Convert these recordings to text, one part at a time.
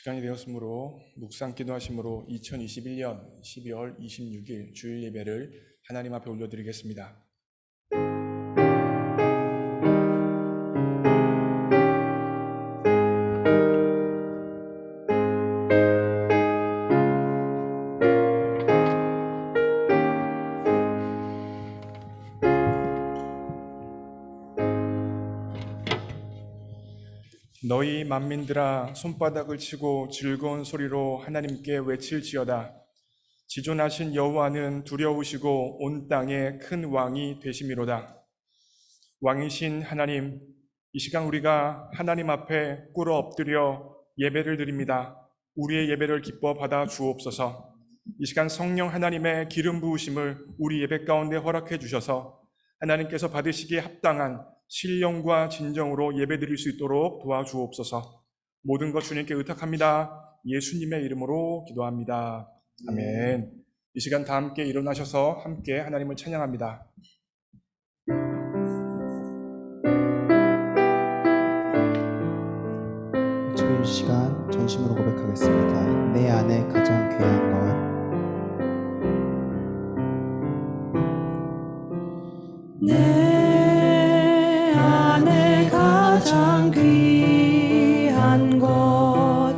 시간이 되었으므로 묵상 기도하심으로 2021년 12월 26일 주일 예배를 하나님 앞에 올려드리겠습니다. 너희 만민들아 손바닥을 치고 즐거운 소리로 하나님께 외칠지어다. 지존하신 여호와는 두려우시고 온 땅에 큰 왕이 되심이로다. 왕이신 하나님, 이 시간 우리가 하나님 앞에 꿇어 엎드려 예배를 드립니다. 우리의 예배를 기뻐 받아 주옵소서. 이 시간 성령 하나님의 기름 부으심을 우리 예배 가운데 허락해 주셔서 하나님께서 받으시기에 합당한 신령과 진정으로 예배드릴 수 있도록 도와주옵소서. 모든 것 주님께 의탁합니다. 예수님의 이름으로 기도합니다. 아멘. 이 시간 다 함께 일어나셔서 함께 하나님을 찬양합니다. 지금 이 시간 전심으로 고백하겠습니다. 내 안에 가장 귀한 것, 내 안에 가장 귀한 것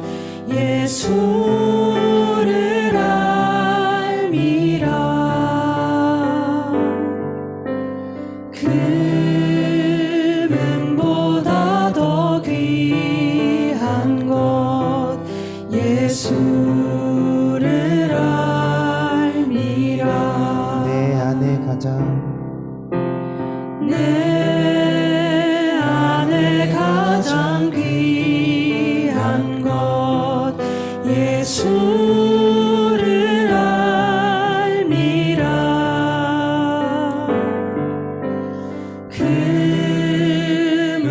예수를 알미라. 금은보다 더 귀한 것 예수를 알미라. 내 안에 가장 내 안에 가장 귀한 것 예수를 알미라.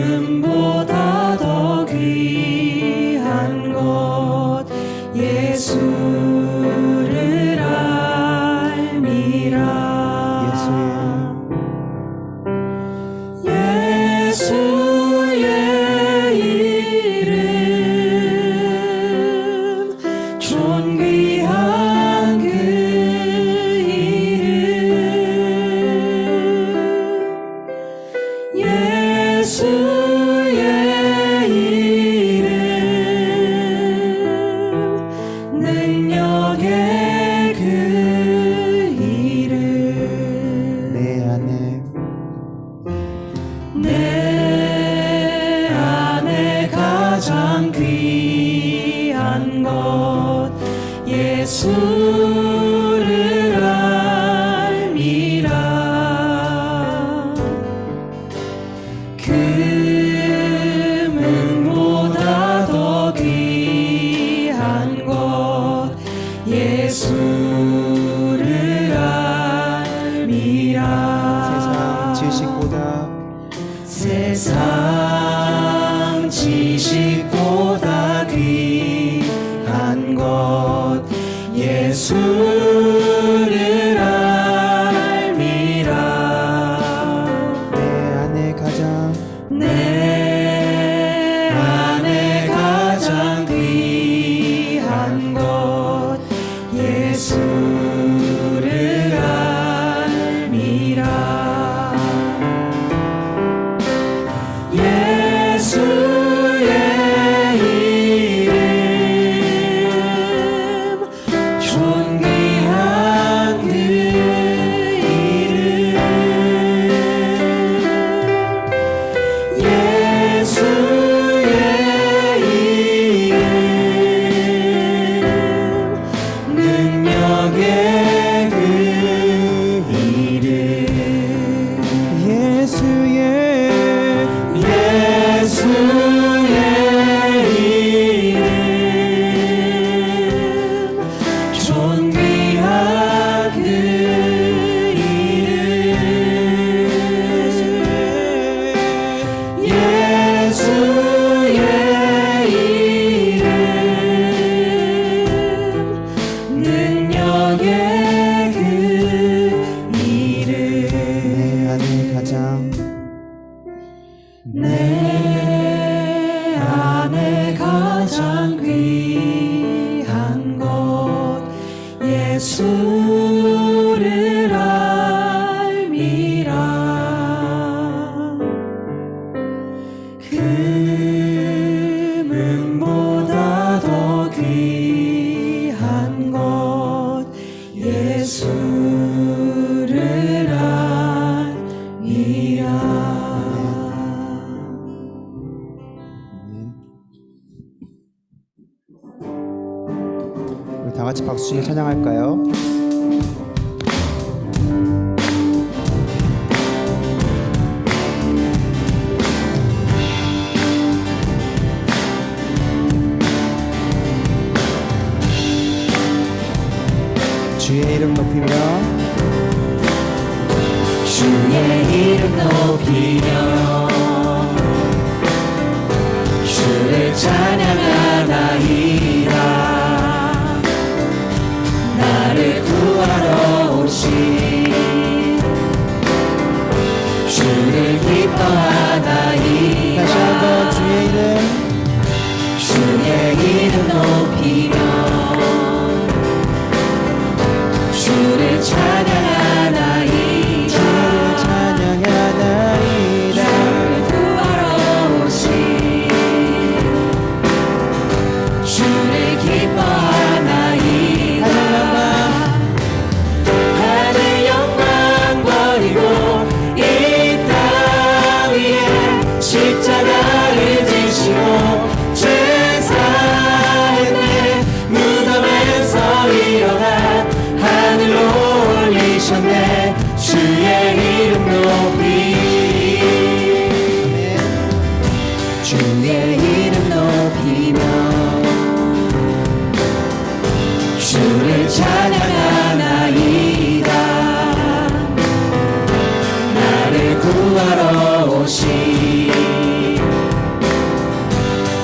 금은보다 더 귀한 것 예수를 알미라. 예수의 이름, 존귀한 그 이름, 예수의 이름, 능력의 그 이름. 내 안에 가장 귀한 것 예수를 알미라. 금은보다 더 귀한 것 예수를 알미라. 세상 지식보다 귀한 것 예수를 알미라. 내 안에 가장 귀한 것 예수를 알미라. 예수의 이름, 존귀한 그 이름, 예수의 이름, 다 같이 박수 치며 찬양할까요? 주의 이름 높이며 주의 이름 높이며 주를 찬양하나이다. 나를 구하러 오신 주를 기뻐하나이다. 다시 한번 주의 이름 높이며 주를 찬양하나이다. 주를 찬양하나이다. 주를 구하러 오신 주를 기뻐하나이다. 하늘 영광 버리고 이 땅 위에 십자가를 지시고 죄사했네. 무덤에서 일어나 하늘로 올리셨네. 주의 이름 높이 주의 이름 높이며 주를 찬양하나이다. 나를 구하러 오신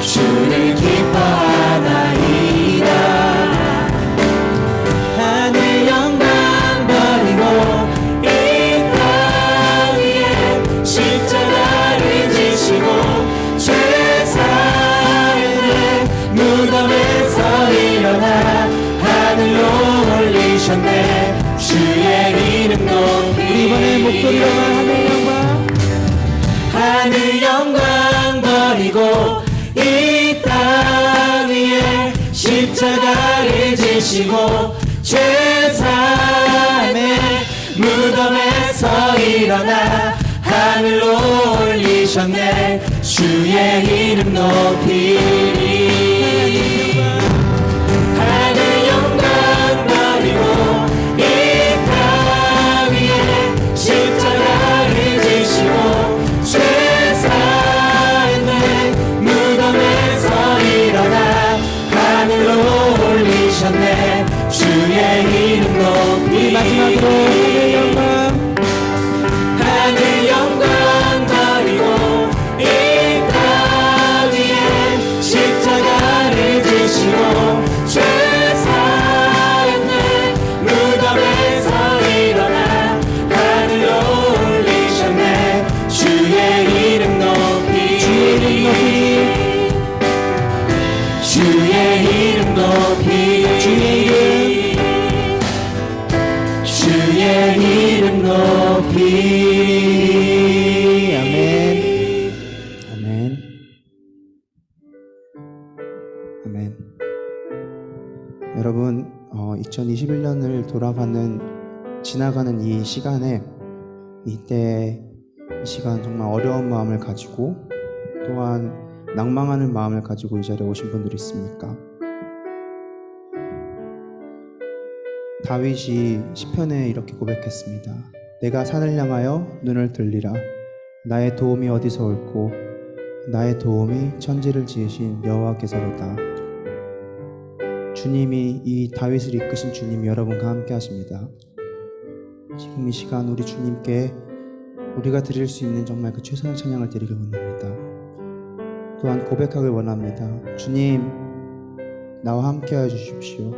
주를 기뻐하나이다. 하늘 영광 버리고 이 땅 위에 십자가를 지시고 죄사했네. 무덤에서 일어나 하늘로 올리셨네. 주의 이름 높이 이번에 목소리로만 하늘 영광 버리고 이 땅 위에 십자가를 지시고 죄사함에 무덤에서 일어나 하늘로 올리셨네. 주의 이름 높이리. 하늘 영광 버리고 이 땅 위에 십자가를 지시고 죄사했네. 무덤에서 일어나 하늘로 올리셨네. 주의 이름 높이 마지막으로 하늘 영광 버리고 이 땅 위에 십자가를 지시고 죄사했네. 무덤에서 일어나 하늘로 올리셨네. 주의 이름 높이 주의 이름 높이 주의 이름 높이 아멘. 아멘. 아멘. 여러분, 2021년을 돌아가는 지나가는 이 시간에 이 시간 정말 어려운 마음을 가지고 또한 낭망하는 마음을 가지고 이 자리에 오신 분들이 있습니까? 다윗이 시편에 이렇게 고백했습니다. 내가 산을 향하여 눈을 들리라. 나의 도움이 어디서 올꼬? 나의 도움이 천지를 지으신 여호와께서로다. 주님이, 이 다윗을 이끄신 주님이 여러분과 함께 하십니다. 지금 이 시간 우리 주님께 우리가 드릴 수 있는 정말 그 최선의 찬양을 드리길 원합니다. 또한 고백하길 원합니다. 주님, 나와 함께 하여 주십시오.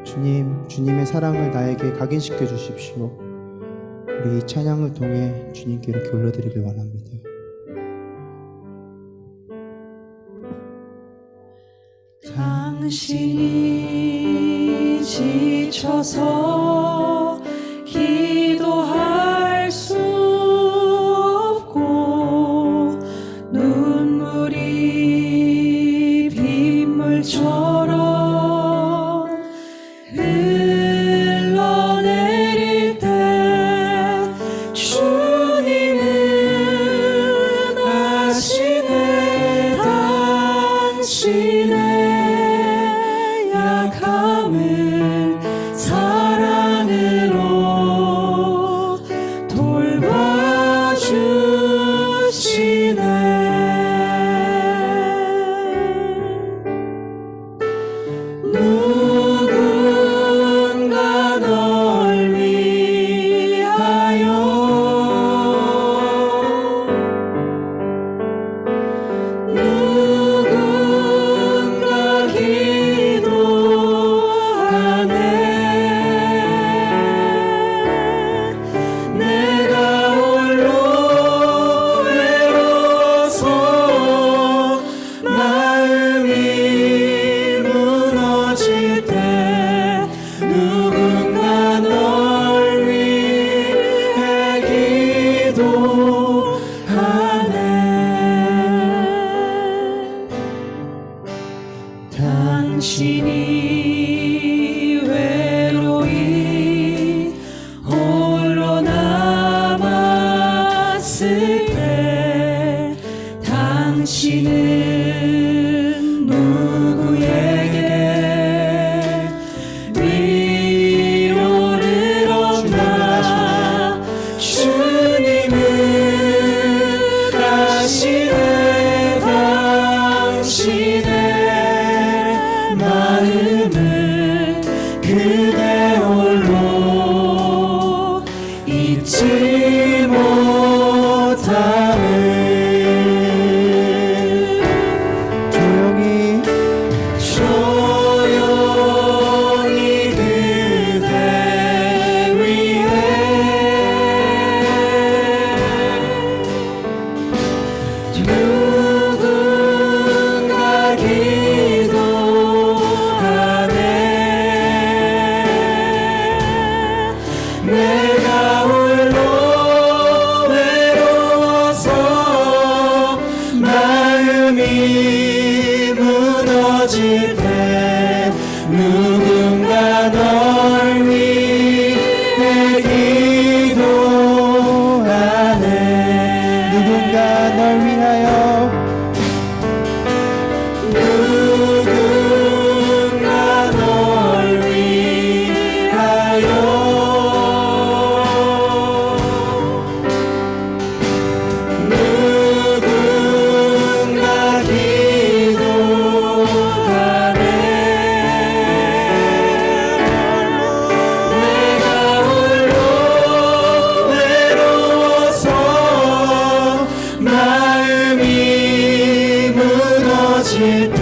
주님, 주님의 사랑을 나에게 각인시켜 주십시오. 우리 이 찬양을 통해 주님께 이렇게 올려드리길 원합니다. 당신이 지쳐서 기도할 수 없고 눈물이 빗물처럼 흘러내릴 때 주님은 아시네. 당신의 당신이 외로이 홀로 남았을 때 당신은 누구에게 위로를 얻나 주님은 아시네 당신의 마음을 그대 홀로 잊지 못함을 조용히 조용히 그대 위해 누군가 기도하네 내가 홀로 외로워서 마음이 무너질 때 누군가 널 위해 기도하네 누군가 널 위하여 누군가 널 위하여 누군가 기도하네 내가 홀로 외로워서 마음이 무너질 때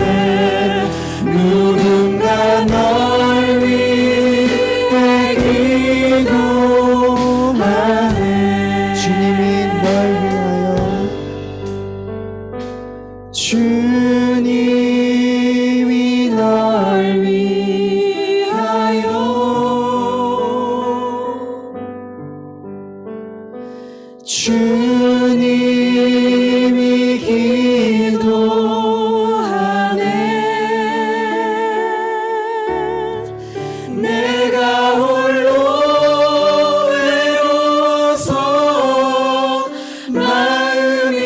누군가 널 위해 기도하네 주님이 널 위하여 주님이 널 위하여 주님이 기도하네 내가 홀로 외로워서 마음이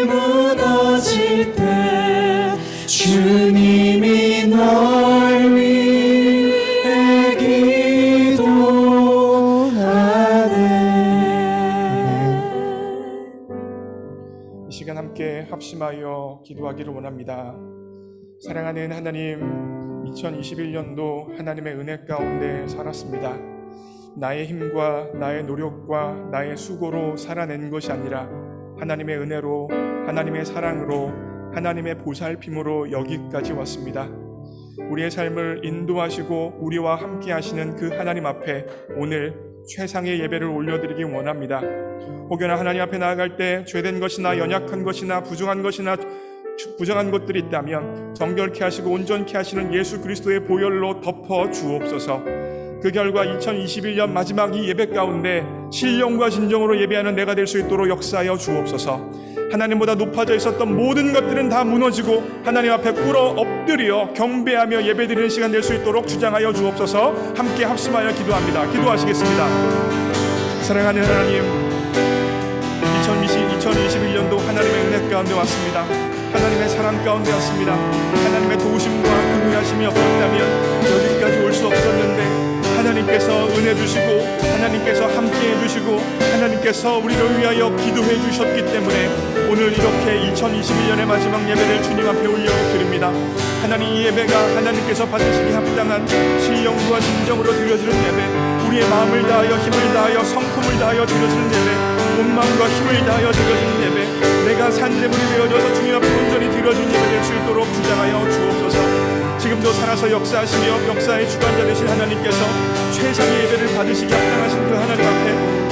무너질 때 주님이 널 위해 기도하네 이 시간 함께 합심하여 기도하기를 원합니다. 사랑하는 하나님, 2021년도 하나님의 은혜 가운데 살았습니다. 나의 힘과 나의 노력과 나의 수고로 살아낸 것이 아니라 하나님의 은혜로, 하나님의 사랑으로, 하나님의 보살핌으로 여기까지 왔습니다. 우리의 삶을 인도하시고 우리와 함께 하시는 그 하나님 앞에 오늘 최상의 예배를 올려드리기 원합니다. 혹여나 하나님 앞에 나아갈 때 죄된 것이나 연약한 것이나 부정한 것들이 있다면 정결케 하시고 온전케 하시는 예수 그리스도의 보혈로 덮어 주옵소서. 그 결과 2021년 마지막 이 예배 가운데 신령과 진정으로 예배하는 내가 될 수 있도록 역사하여 주옵소서. 하나님보다 높아져 있었던 모든 것들은 다 무너지고 하나님 앞에 꿇어 엎드려 경배하며 예배드리는 시간 될 수 있도록 주장하여 주옵소서. 함께 합심하여 기도합니다. 기도하시겠습니다. 사랑하는 하나님, 2021년도 하나님의 은혜 가운데 왔습니다. 하나님의 사랑 가운데 왔습니다. 하나님의 도우심과 긍휼하심이 없었다면 여기까지 올 수 없었는데 하나님께서 은혜 주시고 하나님께서 함께해 주시고 하나님께서 우리를 위하여 기도해 주셨기 때문에 오늘 이렇게 2021년의 마지막 예배를 주님 앞에 올려드립니다. 하나님, 이 예배가 하나님께서 받으시기 합당한 신령과 진정으로 드려지는 예배, 우리의 마음을 다하여 힘을 다하여 성품을 다하여 드려지는 예배, 온 마음과 힘을 다하여 드려지는 예배, 내가 산재물이 되어져서 주님 앞에 온전히 드려진 예배 될 수 있도록 주장하여 주옵소서. 지금도 살아서 역사하시며 역사의 주관자 되신 하나님께서 최상의 예배를 받으시기 합당하신 그 하나님 앞에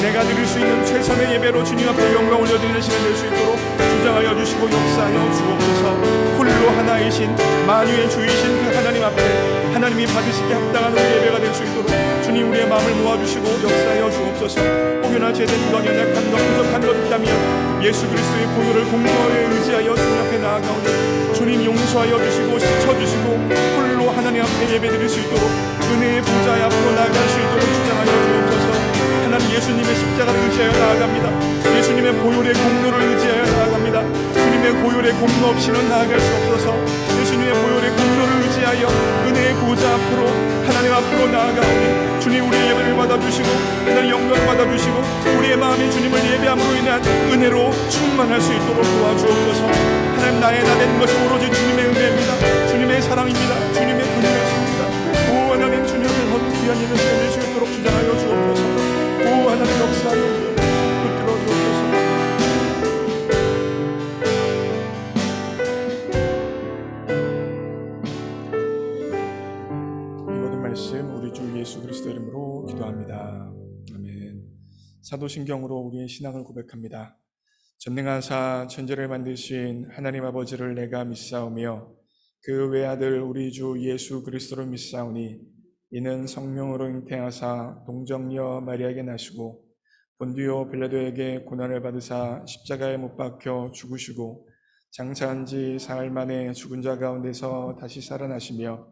내가 드릴 수 있는 최선의 예배로 주님 앞에 영광 올려드리는 시간 될 수 있도록 주장하여 주시고 역사하여 주옵소서. 홀로 하나이신 만유의 주이신 그 하나님 앞에 하나님이 받으시기 합당한 우리 예배가 될 수 있도록 주님 우리의 마음을 모아주시고 역사하여 주옵소서. 혹여나 죄된 것, 연약한 것, 부족한 것 있다면 예수 그리스도의 보혈을 공로하여 의지하여 주님 앞에 나아가오니 주님 용서하여 주시고 씻어주시고 홀로 하나님 앞에 예배드릴 수 있도록 은혜의 보좌 앞으로 나아갈 수 있도록 주장하여 주옵소서. 하나님 예수님의 십자가를 의지하여 나아갑니다. 예수님의 보혈의 공로를 의지하여 나아갑니다. 주님의 보혈의 공로 없이는 나아갈 수 없어서 예수님의 보혈의 공로를 의지하여 은혜의 보좌 앞으로 하나님 앞으로 나아가오니 주님 우리의 예배를 받아주시고 하나님 영광 받아주시고 우리의 마음이 주님을 예배함으로 인한 은혜로 충만할 수 있도록 도와주옵소서. 하나님 나의 나 되는 것이 오로지 주님의 은혜입니다. 주님의 사랑입니다. 주님의 긍휼하십니다. 오 하나님 주님 앞에 귀한 예배 드릴 수 있도록 주장하여 주옵소서. 오 하나님 역사하여 주옵소서. 붙들어 주옵소서. 이 모든 말씀 우리 주 예수 그리스도 이름으로 기도합니다. 아멘. 사도신경으로 우리의 신앙을 고백합니다. 전능하사 천지를 만드신 하나님 아버지를 내가 믿사오며 그 외아들 우리 주 예수 그리스도를 믿사오니 이는 성령으로 잉태하사 동정녀 마리아에게 나시고 본디오 빌라도에게 고난을 받으사 십자가에 못 박혀 죽으시고 장사한 지 사흘 만에 죽은 자 가운데서 다시 살아나시며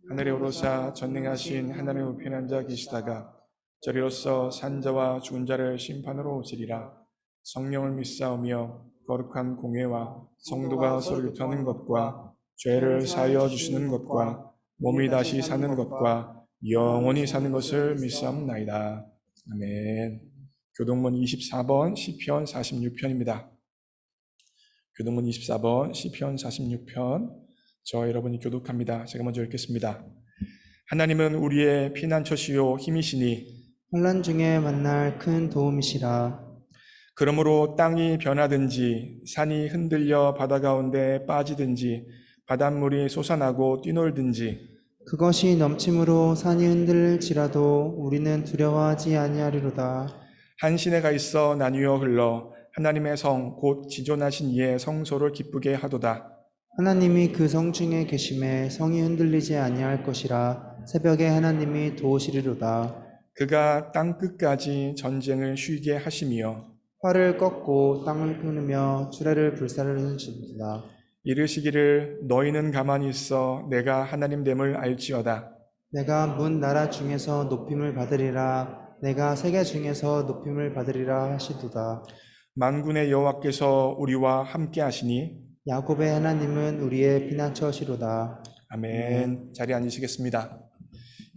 하늘에 오르사 전능하신 하나님의 우편에 앉아 계시다가 저리로서 산 자와 죽은 자를 심판으로 오시리라. 성령을 믿사오며 거룩한 공회와 성도가 서로 교통하는 것과 죄를 사하여 주시는 것과 몸이 다시 사는 것과 영원히 사는 것을 믿사옵나이다. 아멘. 교동문 24번 시편 46편입니다. 교동문 24번 시편 46편 저 여러분이 교독합니다. 제가 먼저 읽겠습니다. 하나님은 우리의 피난처시요 힘이시니 환난 중에 만날 큰 도움이시라. 그러므로 땅이 변하든지 산이 흔들려 바다 가운데 빠지든지 바닷물이 솟아나고 뛰놀든지 그것이 넘침으로 산이 흔들릴지라도 우리는 두려워하지 아니하리로다. 한 시내가 있어 나뉘어 흘러 하나님의 성 곧 지존하신 이의 성소를 기쁘게 하도다. 하나님이 그 성 중에 계심에 성이 흔들리지 아니할 것이라. 새벽에 하나님이 도우시리로다. 그가 땅 끝까지 전쟁을 쉬게 하시며 활을 꺾고 땅을 끊으며 주례를 불사르시리로다. 이르시기를 너희는 가만히 있어 내가 하나님 됨을 알지어다. 내가 문 나라 중에서 높임을 받으리라. 내가 세계 중에서 높임을 받으리라 하시도다. 만군의 여호와께서 우리와 함께 하시니 야곱의 하나님은 우리의 피난처시로다. 아멘. 자리에 앉으시겠습니다.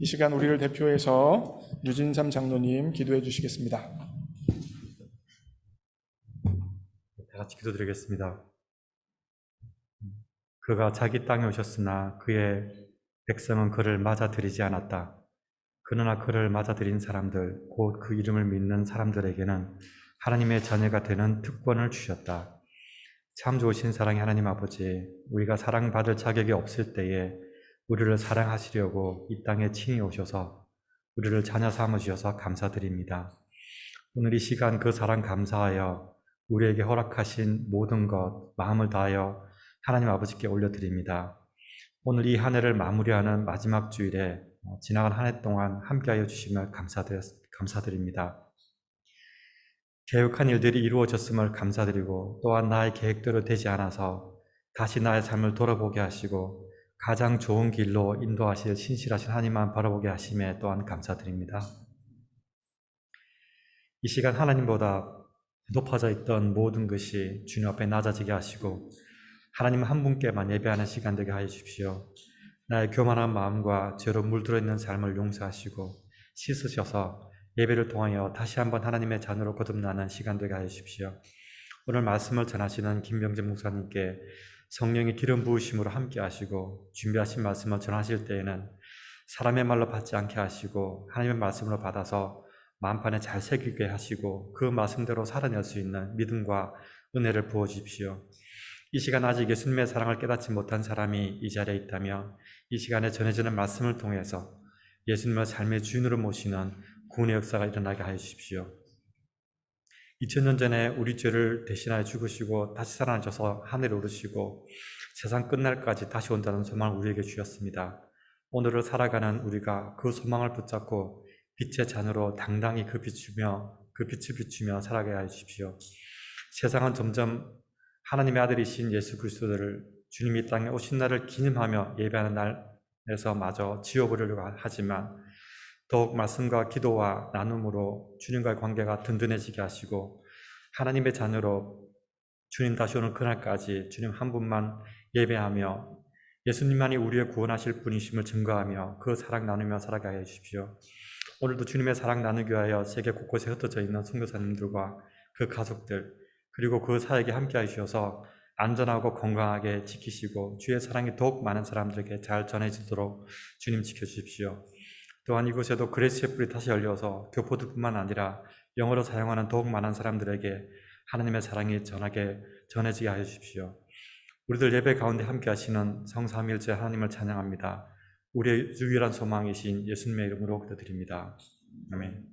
이 시간 우리를 대표해서 유진삼 장로님 기도해 주시겠습니다. 다 같이 기도드리겠습니다. 그가 자기 땅에 오셨으나 그의 백성은 그를 맞아들이지 않았다. 그러나 그를 맞아들인 사람들, 곧 그 이름을 믿는 사람들에게는 하나님의 자녀가 되는 특권을 주셨다. 참 좋으신 사랑의 하나님 아버지, 우리가 사랑받을 자격이 없을 때에 우리를 사랑하시려고 이 땅에 친히 오셔서 우리를 자녀 삼으셔서 감사드립니다. 오늘 이 시간 그 사랑 감사하여 우리에게 허락하신 모든 것 마음을 다하여 하나님 아버지께 올려드립니다. 오늘 이 한 해를 마무리하는 마지막 주일에 지나간 한 해 동안 함께하여 주심을 감사드립니다. 계획한 일들이 이루어졌음을 감사드리고 또한 나의 계획대로 되지 않아서 다시 나의 삶을 돌아보게 하시고 가장 좋은 길로 인도하실 신실하신 하나님만 바라보게 하심에 또한 감사드립니다. 이 시간 하나님보다 높아져 있던 모든 것이 주님 앞에 낮아지게 하시고 하나님 한 분께만 예배하는 시간 되게 하여 주십시오. 나의 교만한 마음과 죄로 물들어 있는 삶을 용서하시고 씻으셔서 예배를 통하여 다시 한번 하나님의 자녀로 거듭나는 시간 되게 하여 주십시오. 오늘 말씀을 전하시는 김병재 목사님께 성령의 기름 부으심으로 함께 하시고 준비하신 말씀을 전하실 때에는 사람의 말로 받지 않게 하시고 하나님의 말씀으로 받아서 마음판에 잘 새기게 하시고 그 말씀대로 살아낼 수 있는 믿음과 은혜를 부어주십시오. 이 시간 아직 예수님의 사랑을 깨닫지 못한 사람이 이 자리에 있다면 이 시간에 전해지는 말씀을 통해서 예수님을 삶의 주인으로 모시는 구원의 역사가 일어나게 하여 주십시오. 2000년 전에 우리 죄를 대신하여 죽으시고 다시 살아나셔서 하늘에 오르시고 세상 끝날까지 다시 온다는 소망을 우리에게 주셨습니다. 오늘을 살아가는 우리가 그 소망을 붙잡고 빛의 자녀로 당당히 그 빛을 비추며 살아가게 하여 주십시오. 세상은 점점 하나님의 아들이신 예수 그리스도를 주님이 땅에 오신 날을 기념하며 예배하는 날에서 마저 지워버리려고 하지만 더욱 말씀과 기도와 나눔으로 주님과의 관계가 든든해지게 하시고 하나님의 자녀로 주님 다시 오는 그날까지 주님 한 분만 예배하며 예수님만이 우리의 구원하실 분이심을 증거하며 그 사랑 나누며 살아가게 해주십시오. 오늘도 주님의 사랑 나누기 위하여 세계 곳곳에 흩어져 있는 선교사님들과 그 가족들 그리고 그 사역에 함께 하셔서 안전하고 건강하게 지키시고 주의 사랑이 더욱 많은 사람들에게 잘 전해지도록 주님 지켜주십시오. 또한 이곳에도 그레이스의 뿔이 다시 열려서 교포들뿐만 아니라 영어로 사용하는 더욱 많은 사람들에게 하나님의 사랑이 전해지게 하여 주십시오. 우리들 예배 가운데 함께 하시는 성삼일째 하나님을 찬양합니다. 우리의 유일한 소망이신 예수님의 이름으로 기도드립니다. 아멘.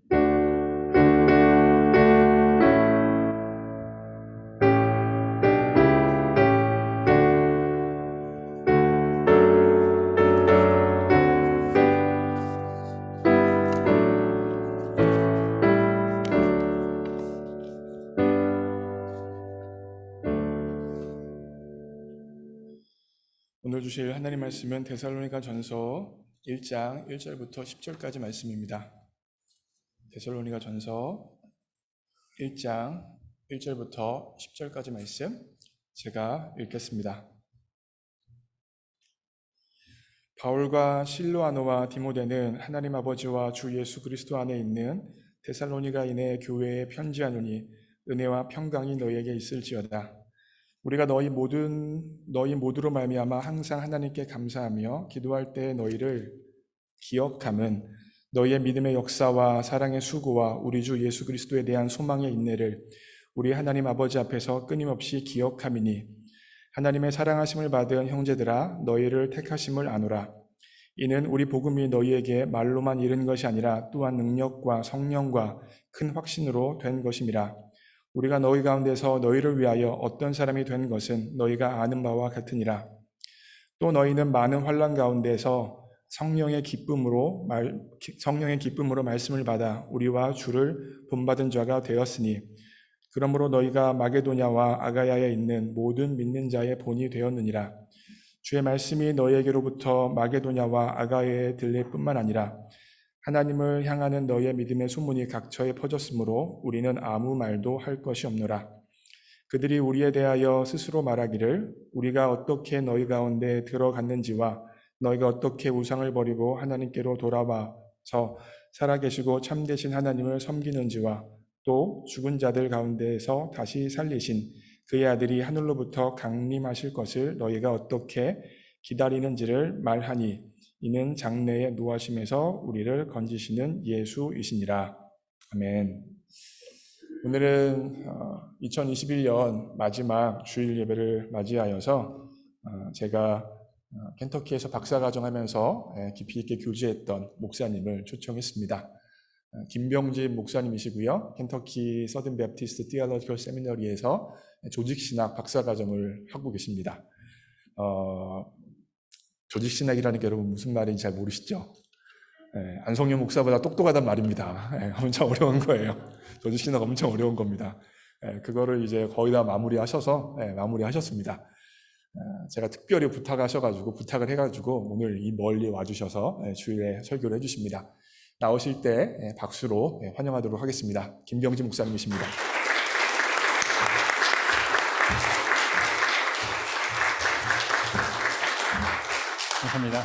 오늘 주실 하나님 말씀은 데살로니가 전서 1장 1절부터 10절까지 말씀입니다. 데살로니가 전서 1장 1절부터 10절까지 말씀 제가 읽겠습니다. 바울과 실로아노와 디모데는 하나님 아버지와 주 예수 그리스도 안에 있는 데살로니가인의 교회에 편지하노니 은혜와 평강이 너희에게 있을지어다. 우리가 너희 모두로 말미암아 항상 하나님께 감사하며 기도할 때 너희를 기억함은 너희의 믿음의 역사와 사랑의 수고와 우리 주 예수 그리스도에 대한 소망의 인내를 우리 하나님 아버지 앞에서 끊임없이 기억함이니 하나님의 사랑하심을 받은 형제들아 너희를 택하심을 아노라. 이는 우리 복음이 너희에게 말로만 이른 것이 아니라 또한 능력과 성령과 큰 확신으로 된 것임이라. 우리가 너희 가운데서 너희를 위하여 어떤 사람이 된 것은 너희가 아는 바와 같으니라. 또 너희는 많은 환난 가운데서 성령의 기쁨으로 말씀을 받아 우리와 주를 본받은 자가 되었으니 그러므로 너희가 마게도냐와 아가야에 있는 모든 믿는 자의 본이 되었느니라. 주의 말씀이 너희에게로부터 마게도냐와 아가야에 들릴 뿐만 아니라 하나님을 향하는 너희의 믿음의 소문이 각처에 퍼졌으므로 우리는 아무 말도 할 것이 없노라. 그들이 우리에 대하여 스스로 말하기를 우리가 어떻게 너희 가운데 들어갔는지와 너희가 어떻게 우상을 버리고 하나님께로 돌아와서 살아계시고 참되신 하나님을 섬기는지와 또 죽은 자들 가운데에서 다시 살리신 그의 아들이 하늘로부터 강림하실 것을 너희가 어떻게 기다리는지를 말하니 이는 장래의 노하심에서 우리를 건지시는 예수이시니라. 아멘. 오늘은 2021년 마지막 주일 예배를 맞이하여서 제가 켄터키에서 박사과정하면서 깊이 있게 교제했던 목사님을 초청했습니다. 김병진 목사님이시고요. 켄터키 서든 베프티스트 티올로지컬 세미너리에서 조직신학 박사과정을 하고 계십니다. 조직신학이라는 게 여러분 무슨 말인지 잘 모르시죠? 안성윤 목사보다 똑똑하단 말입니다. 엄청 어려운 거예요. 조직신학 엄청 어려운 겁니다. 그거를 이제 거의 다 마무리하셨습니다. 제가 특별히 부탁을 해가지고 오늘 이 멀리 와주셔서 주일에 설교를 해주십니다. 나오실 때 박수로 환영하도록 하겠습니다. 김병진 목사님이십니다. 감사합니다.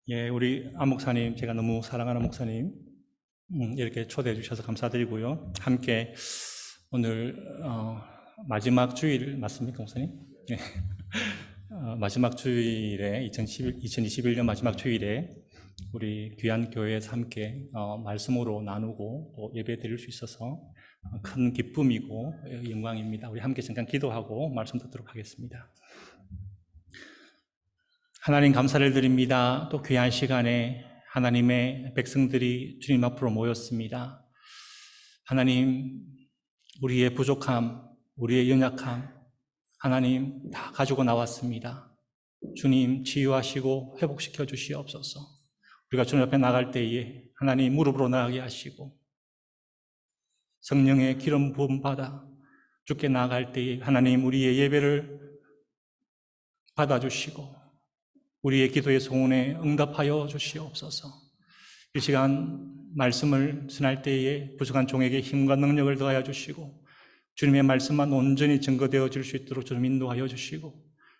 예, 우리 안 목사님, 제가 너무 사랑하는 목사님, 이렇게 초대해 주셔서 감사드리고요. 함께 오늘 마지막 주일 맞습니까, 목사님? 예. 마지막 주일에 2021년 마지막 주일에 우리 귀한 교회에서 함께 말씀으로 나누고 또 예배 드릴 수 있어서 큰 기쁨이고 영광입니다. 우리 함께 잠깐 기도하고 말씀 듣도록 하겠습니다. 하나님 감사를 드립니다. 또 귀한 시간에 하나님의 백성들이 주님 앞으로 모였습니다. 하나님, 우리의 부족함, 우리의 연약함, 하나님 다 가지고 나왔습니다. 주님 치유하시고 회복시켜 주시옵소서. 우리가 주님 앞에 나갈 때에 하나님 무릎으로 나가게 하시고 성령의 기름 부음 받아 주께 나아갈 때에 하나님 우리의 예배를 받아주시고 우리의 기도의 소원에 응답하여 주시옵소서. 이 시간 말씀을 전할 때에 부족한 종에게 힘과 능력을 더하여 주시고 주님의 말씀만 온전히 증거되어 질 수 있도록 좀 인도하여 주시고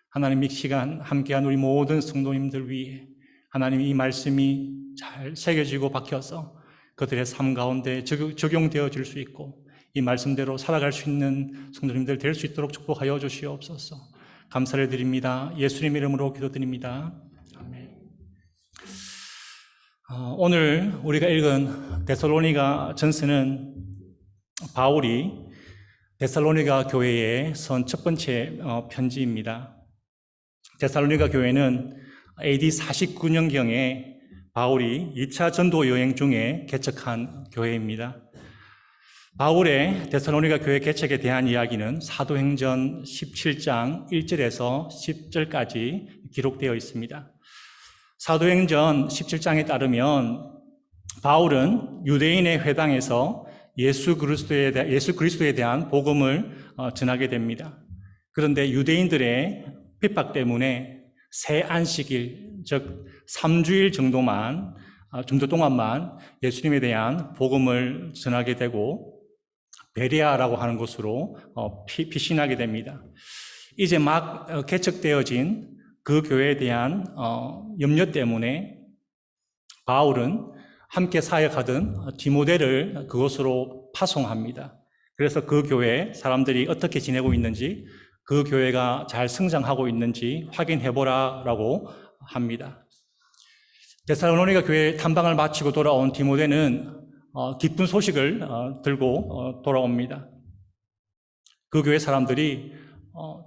하나님 이 시간 함께한 우리 모든 성도님들 위해 하나님 이 말씀이 잘 새겨지고 박혀서 그들의 삶 가운데 적용되어 질 수 있고 이 말씀대로 살아갈 수 있는 성도님들 될 수 있도록 축복하여 주시옵소서. 감사를 드립니다. 예수님 이름으로 기도드립니다. 아멘. 오늘 우리가 읽은 데살로니가 전서는 바울이 데살로니가 교회에 선 첫 번째 편지입니다. 데살로니가 교회는 AD 49년경에 바울이 2차 전도 여행 중에 개척한 교회입니다. 바울의 데살로니가 교회 개척에 대한 이야기는 사도행전 17장 1절에서 10절까지 기록되어 있습니다. 사도행전 17장에 따르면 바울은 유대인의 회당에서 예수 그리스도에 대한 복음을 전하게 됩니다. 그런데 유대인들의 핍박 때문에 새 안식일, 즉 3주일 정도 동안만 예수님에 대한 복음을 전하게 되고 베레아라고 하는 곳으로 피신하게 됩니다. 이제 막 개척되어진 그 교회에 대한 염려 때문에 바울은 함께 사역하던 디모데를 그곳으로 파송합니다. 그래서 그 교회 사람들이 어떻게 지내고 있는지, 그 교회가 잘 성장하고 있는지 확인해보라라고 합니다. 데살로니가 교회 탐방을 마치고 돌아온 디모데는 기쁜 소식을 들고 돌아옵니다. 그 교회 사람들이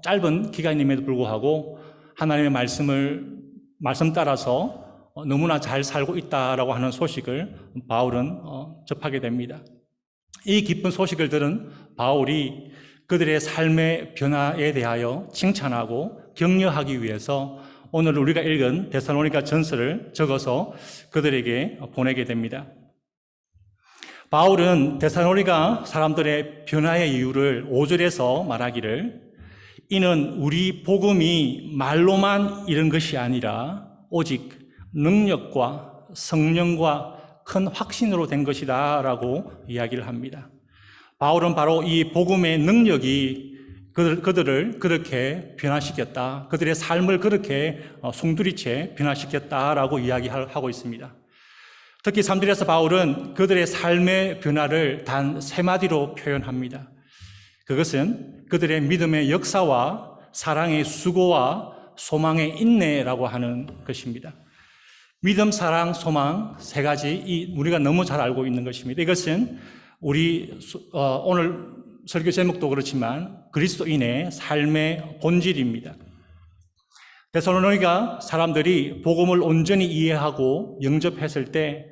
짧은 기간임에도 불구하고 하나님의 말씀 따라서 너무나 잘 살고 있다라고 하는 소식을 바울은 접하게 됩니다. 이 기쁜 소식을 들은 바울이 그들의 삶의 변화에 대하여 칭찬하고 격려하기 위해서 오늘 우리가 읽은 데살로니가 전서를 적어서 그들에게 보내게 됩니다. 바울은 데살로니가 사람들의 변화의 이유를 5절에서 말하기를 이는 우리 복음이 말로만 이른 것이 아니라 오직 능력과 성령과 큰 확신으로 된 것이다 라고 이야기를 합니다. 바울은 바로 이 복음의 능력이 그들을 그렇게 변화시켰다. 그들의 삶을 그렇게 송두리째 변화시켰다라고 이야기하고 있습니다. 특히 3절에서 바울은 그들의 삶의 변화를 단 3마디로 표현합니다. 그것은 그들의 믿음의 역사와 사랑의 수고와 소망의 인내라고 하는 것입니다. 믿음, 사랑, 소망 3가지 우리가 너무 잘 알고 있는 것입니다. 이것은 우리 오늘 설교 제목도 그렇지만 그리스도인의 삶의 본질입니다. 데살로니가 사람들이 복음을 온전히 이해하고 영접했을 때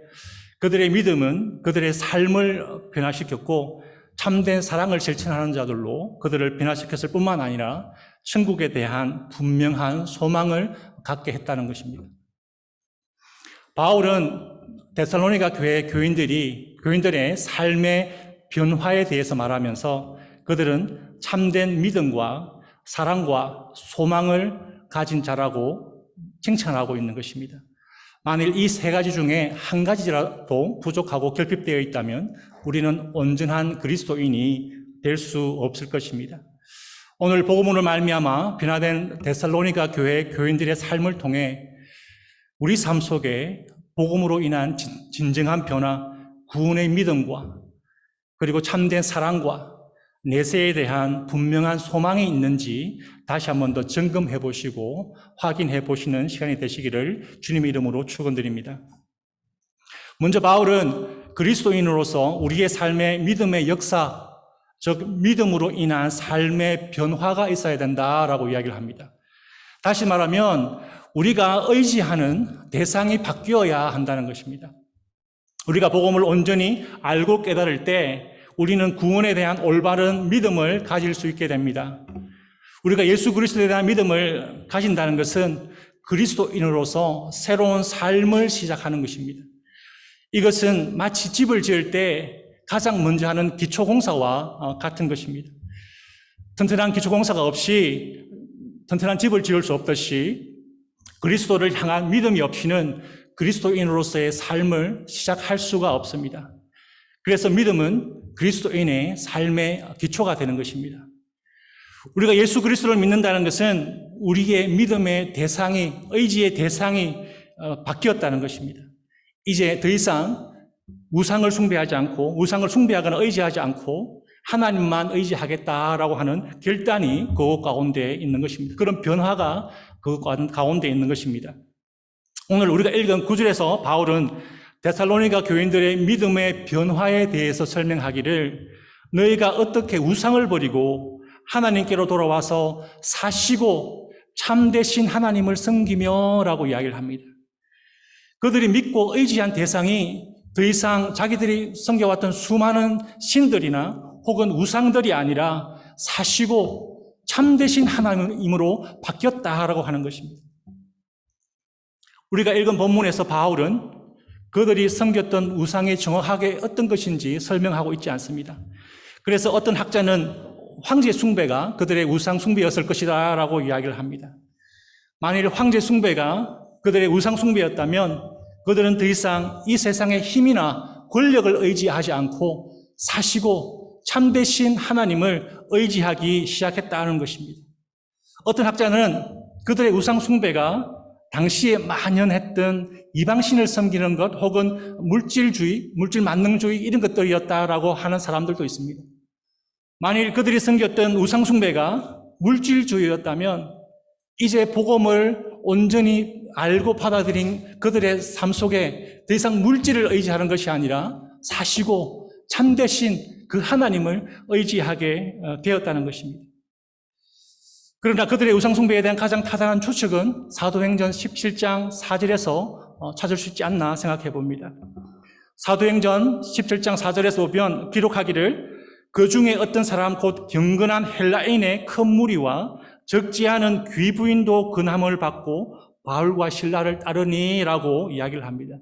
그들의 믿음은 그들의 삶을 변화시켰고 참된 사랑을 실천하는 자들로 그들을 변화시켰을 뿐만 아니라 천국에 대한 분명한 소망을 갖게 했다는 것입니다. 바울은 데살로니가 교회 교인들의 삶의 변화에 대해서 말하면서 그들은 참된 믿음과 사랑과 소망을 가진 자라고 칭찬하고 있는 것입니다. 만일 이 3가지 중에 한 가지라도 부족하고 결핍되어 있다면 우리는 온전한 그리스도인이 될 수 없을 것입니다. 오늘 복음으로 말미암아 변화된 데살로니가 교회 교인들의 삶을 통해 우리 삶 속에 복음으로 인한 진정한 변화, 구원의 믿음과 그리고 참된 사랑과 내세에 대한 분명한 소망이 있는지 다시 한 번 더 점검해 보시고 확인해 보시는 시간이 되시기를 주님의 이름으로 축원드립니다. 먼저 바울은 그리스도인으로서 우리의 삶의 믿음의 역사, 즉 믿음으로 인한 삶의 변화가 있어야 된다라고 이야기를 합니다. 다시 말하면 우리가 의지하는 대상이 바뀌어야 한다는 것입니다. 우리가 복음을 온전히 알고 깨달을 때 우리는 구원에 대한 올바른 믿음을 가질 수 있게 됩니다. 우리가 예수 그리스도에 대한 믿음을 가진다는 것은 그리스도인으로서 새로운 삶을 시작하는 것입니다. 이것은 마치 집을 지을 때 가장 먼저 하는 기초공사와 같은 것입니다. 튼튼한 기초공사가 없이 튼튼한 집을 지을 수 없듯이 그리스도를 향한 믿음이 없이는 그리스도인으로서의 삶을 시작할 수가 없습니다. 그래서 믿음은 그리스도인의 삶의 기초가 되는 것입니다. 우리가 예수 그리스도를 믿는다는 것은 우리의 믿음의 대상이, 의지의 대상이 바뀌었다는 것입니다. 이제 더 이상 우상을 숭배하지 않고, 우상을 숭배하거나 의지하지 않고 하나님만 의지하겠다라고 하는 결단이 그 가운데 있는 것입니다. 그런 변화가 그 가운데 있는 것입니다. 오늘 우리가 읽은 9절에서 바울은 데살로니가 교인들의 믿음의 변화에 대해서 설명하기를 너희가 어떻게 우상을 버리고 하나님께로 돌아와서 사시고 참되신 하나님을 섬기며 라고 이야기를 합니다. 그들이 믿고 의지한 대상이 더 이상 자기들이 섬겨왔던 수많은 신들이나 혹은 우상들이 아니라 사시고 참되신 하나님으로 바뀌었다라고 하는 것입니다. 우리가 읽은 본문에서 바울은 그들이 섬겼던 우상이 정확하게 어떤 것인지 설명하고 있지 않습니다. 그래서 어떤 학자는 황제 숭배가 그들의 우상 숭배였을 것이다 라고 이야기를 합니다. 만일 황제 숭배가 그들의 우상 숭배였다면 그들은 더 이상 이 세상의 힘이나 권력을 의지하지 않고 사시고 참되신 하나님을 의지하기 시작했다는 것입니다. 어떤 학자는 그들의 우상 숭배가 당시에 만연했던 이방신을 섬기는 것 혹은 물질주의, 물질 만능주의 이런 것들이었다라고 하는 사람들도 있습니다. 만일 그들이 섬겼던 우상 숭배가 물질주의였다면 이제 복음을 온전히 알고 받아들인 그들의 삶 속에 더 이상 물질을 의지하는 것이 아니라 사시고 참되신 그 하나님을 의지하게 되었다는 것입니다. 그러나 그들의 우상숭배에 대한 가장 타당한 추측은 사도행전 17장 4절에서 찾을 수 있지 않나 생각해 봅니다. 사도행전 17장 4절에서 보면 기록하기를 그 중에 어떤 사람 곧 경건한 헬라인의 큰 무리와 적지 않은 귀부인도 근함을 받고 바울과 실라를 따르니라고 이야기를 합니다.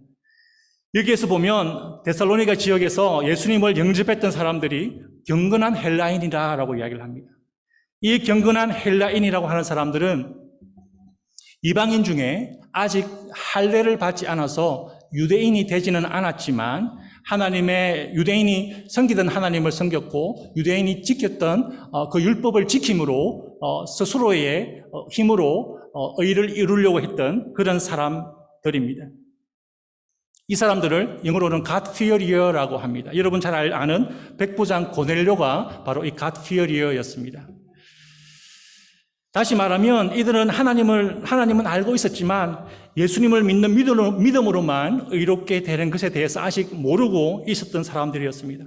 여기에서 보면 데살로니가 지역에서 예수님을 영접했던 사람들이 경건한 헬라인이라고 이야기를 합니다. 이 경건한 헬라인이라고 하는 사람들은 이방인 중에 아직 할례를 받지 않아서 유대인이 되지는 않았지만 하나님의 유대인이 섬기던 하나님을 섬겼고 유대인이 지켰던 그 율법을 지킴으로 스스로의 힘으로 의를 이루려고 했던 그런 사람들입니다. 이 사람들을 영어로는 God fearer라고 합니다. 여러분 잘 아는 백부장 고넬료가 바로 이 God fearer였습니다. 다시 말하면 이들은 하나님은 알고 있었지만 예수님을 믿는 믿음으로만 의롭게 되는 것에 대해서 아직 모르고 있었던 사람들이었습니다.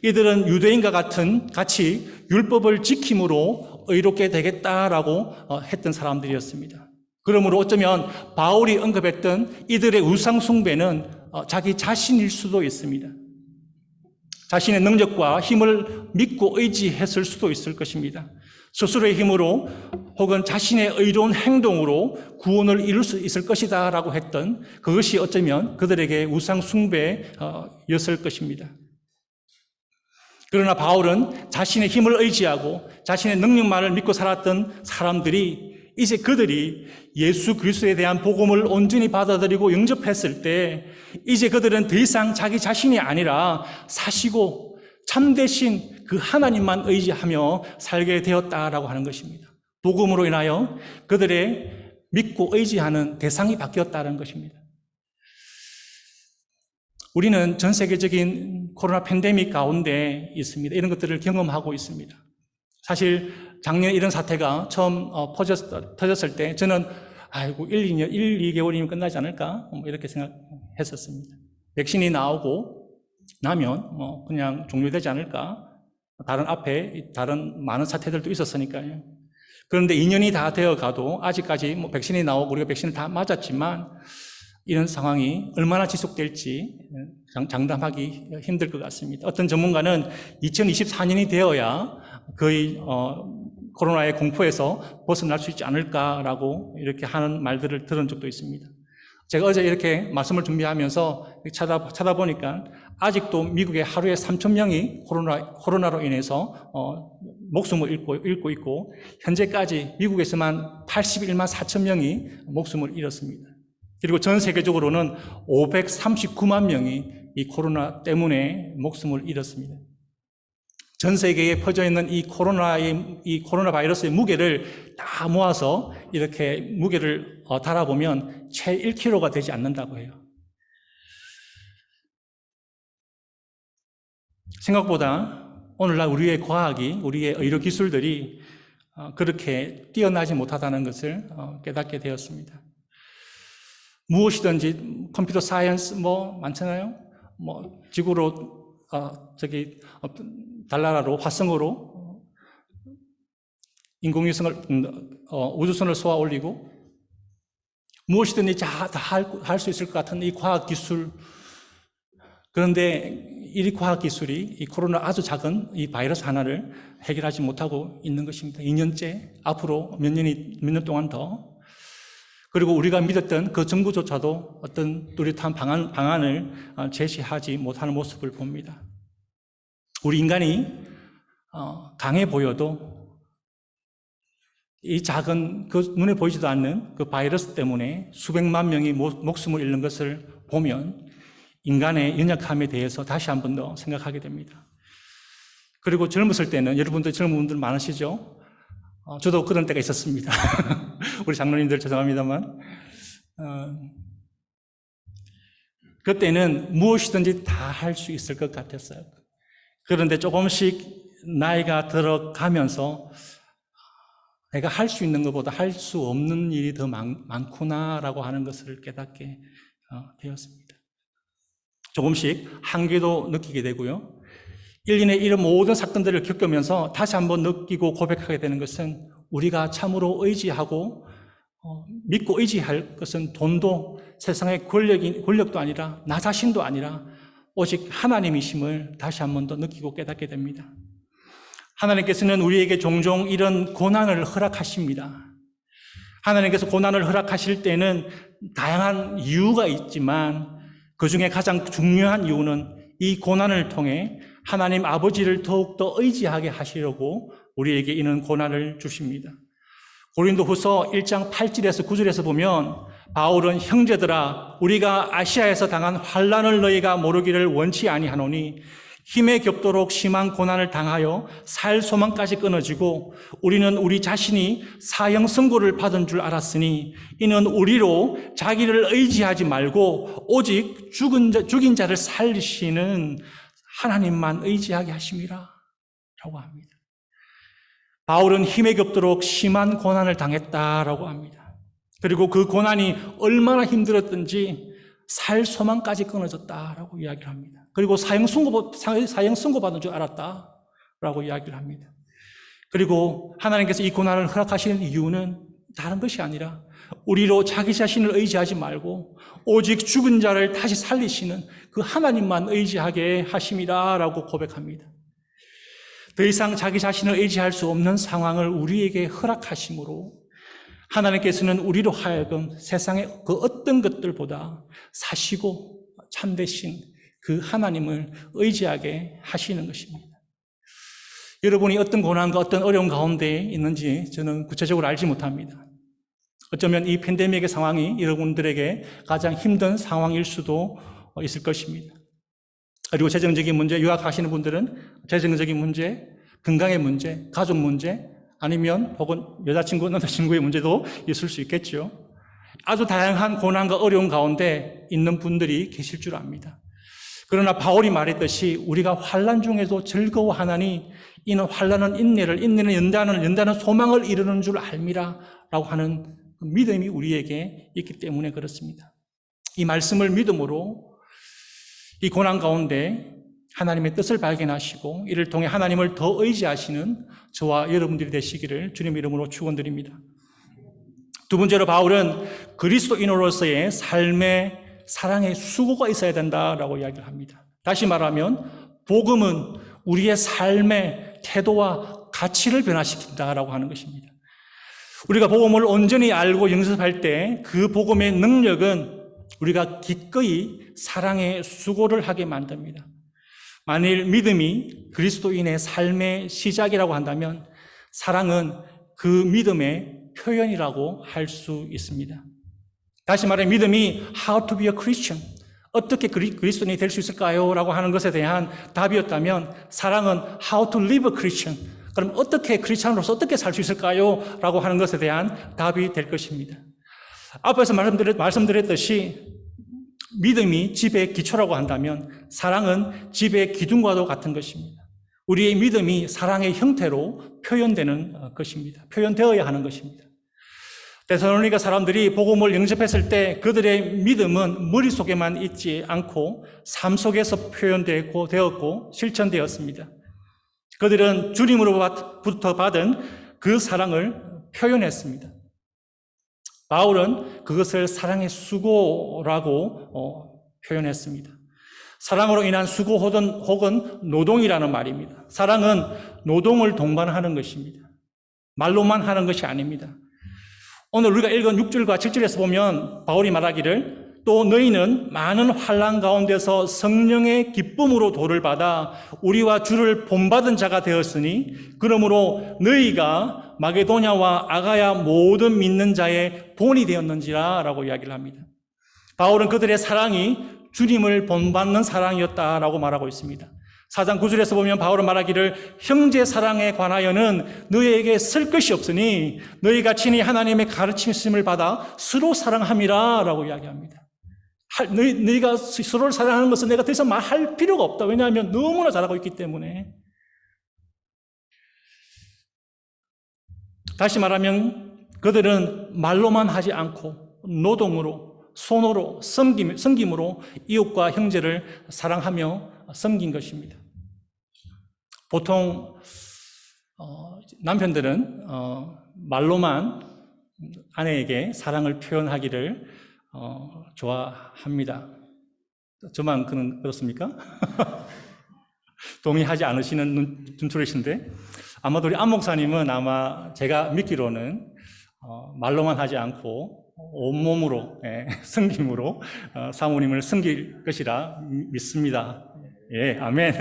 이들은 유대인과 같이 율법을 지킴으로 의롭게 되겠다라고 했던 사람들이었습니다. 그러므로 어쩌면 바울이 언급했던 이들의 우상 숭배는 자기 자신일 수도 있습니다. 자신의 능력과 힘을 믿고 의지했을 수도 있을 것입니다. 스스로의 힘으로 혹은 자신의 의로운 행동으로 구원을 이룰 수 있을 것이다 라고 했던 그것이 어쩌면 그들에게 우상 숭배였을 것입니다. 그러나 바울은 자신의 힘을 의지하고 자신의 능력만을 믿고 살았던 사람들이 이제 그들이 예수 그리스도에 대한 복음을 온전히 받아들이고 영접했을 때 이제 그들은 더 이상 자기 자신이 아니라 사시고 참되신 그 하나님만 의지하며 살게 되었다라고 하는 것입니다. 복음으로 인하여 그들의 믿고 의지하는 대상이 바뀌었다는 것입니다. 우리는 전 세계적인 코로나 팬데믹 가운데 있습니다. 이런 것들을 경험하고 있습니다. 사실 작년에 이런 사태가 처음 터졌을 때 저는 2개월이면 끝나지 않을까? 이렇게 생각했었습니다. 백신이 나오고 나면 그냥 종료되지 않을까? 다른 많은 사태들도 있었으니까요. 그런데 2년이 다 되어 가도 아직까지 백신이 나오고 우리가 백신을 다 맞았지만 이런 상황이 얼마나 지속될지 장담하기 힘들 것 같습니다. 어떤 전문가는 2024년이 되어야 거의 코로나의 공포에서 벗어날 수 있지 않을까라고 이렇게 하는 말들을 들은 적도 있습니다. 제가 어제 이렇게 말씀을 준비하면서 찾아보니까 아직도 미국에 하루에 3,000명이 코로나로 인해서 목숨을 잃고 있고 현재까지 미국에서만 81만 4천 명이 목숨을 잃었습니다. 그리고 전 세계적으로는 539만 명이 이 코로나 때문에 목숨을 잃었습니다. 전 세계에 퍼져 있는 이 코로나 바이러스의 무게를 다 모아서 이렇게 무게를 달아보면 채 1kg가 되지 않는다고 해요. 생각보다 오늘날 우리의 과학이, 우리의 의료 기술들이 그렇게 뛰어나지 못하다는 것을 깨닫게 되었습니다. 무엇이든지 컴퓨터 사이언스 많잖아요. 지구로 달나라로 화성으로 인공위성을 우주선을 쏘아 올리고 무엇이든지 다 할 수 있을 것 같은 이 과학 기술. 그런데 이 과학 기술이 이 코로나 아주 작은 이 바이러스 하나를 해결하지 못하고 있는 것입니다. 2년째, 앞으로 몇 년 동안 더. 그리고 우리가 믿었던 그 정부조차도 어떤 뚜렷한 방안을 제시하지 못하는 모습을 봅니다. 우리 인간이 강해 보여도 이 작은 그 눈에 보이지도 않는 그 바이러스 때문에 수백만 명이 목숨을 잃는 것을 보면 인간의 연약함에 대해서 다시 한 번 더 생각하게 됩니다. 그리고 젊었을 때는, 여러분들 젊은 분들 많으시죠? 저도 그런 때가 있었습니다. 우리 장로님들 죄송합니다만. 그때는 무엇이든지 다 할 수 있을 것 같았어요. 그런데 조금씩 나이가 들어가면서 내가 할 수 있는 것보다 할 수 없는 일이 더 많구나라고 하는 것을 깨닫게 되었습니다. 조금씩 한계도 느끼게 되고요. 1년에 이런 모든 사건들을 겪으면서 다시 한번 느끼고 고백하게 되는 것은 우리가 참으로 의지하고 믿고 의지할 것은 돈도 세상의 권력도 아니라 나 자신도 아니라 오직 하나님이심을 다시 한번 더 느끼고 깨닫게 됩니다. 하나님께서는 우리에게 종종 이런 고난을 허락하십니다. 하나님께서 고난을 허락하실 때는 다양한 이유가 있지만 그 중에 가장 중요한 이유는 이 고난을 통해 하나님 아버지를 더욱더 의지하게 하시려고 우리에게 이런 고난을 주십니다. 고린도후서 1장 8절에서 9절에서 보면 바울은 형제들아 우리가 아시아에서 당한 환난을 너희가 모르기를 원치 아니하노니 힘에 겹도록 심한 고난을 당하여 살 소망까지 끊어지고 우리는 우리 자신이 사형 선고를 받은 줄 알았으니 이는 우리로 자기를 의지하지 말고 오직 죽인 자를 살리시는 하나님만 의지하게 하심이라 라고 합니다. 바울은 힘에 겹도록 심한 고난을 당했다라고 합니다. 그리고 그 고난이 얼마나 힘들었든지 살 소망까지 끊어졌다라고 이야기를 합니다. 그리고 사형 선고 받은 줄 알았다라고 이야기를 합니다. 그리고 하나님께서 이 고난을 허락하시는 이유는 다른 것이 아니라 우리로 자기 자신을 의지하지 말고 오직 죽은 자를 다시 살리시는 그 하나님만 의지하게 하심이라라고 고백합니다. 더 이상 자기 자신을 의지할 수 없는 상황을 우리에게 허락하심으로 하나님께서는 우리로 하여금 세상의 그 어떤 것들보다 사시고 참되신 그 하나님을 의지하게 하시는 것입니다. 여러분이 어떤 고난과 어떤 어려운 가운데 있는지 저는 구체적으로 알지 못합니다. 어쩌면 이 팬데믹의 상황이 여러분들에게 가장 힘든 상황일 수도 있을 것입니다. 그리고 재정적인 문제, 유학하시는 분들은 재정적인 문제, 건강의 문제, 가족 문제, 아니면 혹은 여자친구, 남자친구의 문제도 있을 수 있겠죠. 아주 다양한 고난과 어려운 가운데 있는 분들이 계실 줄 압니다. 그러나 바울이 말했듯이 우리가 환난 중에도 즐거워하나니 이는 환난은 인내를, 인내는 연단은 소망을 이루는 줄 알미라 라고 하는 믿음이 우리에게 있기 때문에 그렇습니다. 이 말씀을 믿음으로 이 고난 가운데 하나님의 뜻을 발견하시고 이를 통해 하나님을 더 의지하시는 저와 여러분들이 되시기를 주님 이름으로 축원드립니다. 두 번째로 바울은 그리스도인으로서의 삶의 사랑의 수고가 있어야 된다라고 이야기를 합니다. 다시 말하면 복음은 우리의 삶의 태도와 가치를 변화시킨다라고 하는 것입니다. 우리가 복음을 온전히 알고 영접할 때 그 복음의 능력은 우리가 기꺼이 사랑의 수고를 하게 만듭니다. 만일 믿음이 그리스도인의 삶의 시작이라고 한다면 사랑은 그 믿음의 표현이라고 할 수 있습니다. 다시 말해 믿음이 How to be a Christian, 어떻게 그리스도인이 될 수 있을까요? 라고 하는 것에 대한 답이었다면 사랑은 How to live a Christian, 그럼 어떻게 크리스찬으로서 어떻게 살 수 있을까요? 라고 하는 것에 대한 답이 될 것입니다. 앞에서 말씀드렸듯이 믿음이 집의 기초라고 한다면 사랑은 집의 기둥과도 같은 것입니다. 우리의 믿음이 사랑의 형태로 표현되는 것입니다. 표현되어야 하는 것입니다. 데살로니가 사람들이 복음을 영접했을 때 그들의 믿음은 머릿속에만 있지 않고 삶 속에서 표현되었고 실천되었습니다. 그들은 주님으로부터 받은 그 사랑을 표현했습니다. 바울은 그것을 사랑의 수고라고 표현했습니다. 사랑으로 인한 수고 혹은 노동이라는 말입니다. 사랑은 노동을 동반하는 것입니다. 말로만 하는 것이 아닙니다. 오늘 우리가 읽은 6절과 7절에서 보면 바울이 말하기를 또 너희는 많은 환난 가운데서 성령의 기쁨으로 도를 받아 우리와 주를 본받은 자가 되었으니 그러므로 너희가 마게도냐와 아가야 모든 믿는 자의 본이 되었는지라 라고 이야기를 합니다. 바울은 그들의 사랑이 주님을 본받는 사랑이었다라고 말하고 있습니다. 4장 9절에서 보면 바울은 말하기를 형제 사랑에 관하여는 너희에게 쓸 것이 없으니 너희가 친히 하나님의 가르침을 받아 서로 사랑함이라 라고 이야기합니다. 너희가 서로를 사랑하는 것은 내가 더 이상 말할 필요가 없다. 왜냐하면 너무나 잘하고 있기 때문에. 다시 말하면 그들은 말로만 하지 않고 노동으로, 손으로, 섬김으로 이웃과 형제를 사랑하며 섬긴 것입니다. 보통 남편들은 말로만 아내에게 사랑을 표현하기를 좋아합니다. 저만 그렇습니까? 동의하지 않으시는 눈초리신데 아마도 우리 안 목사님은 아마 제가 믿기로는 말로만 하지 않고 온몸으로 섬김으로 사모님을 섬길 것이라 믿습니다. 예, 아멘.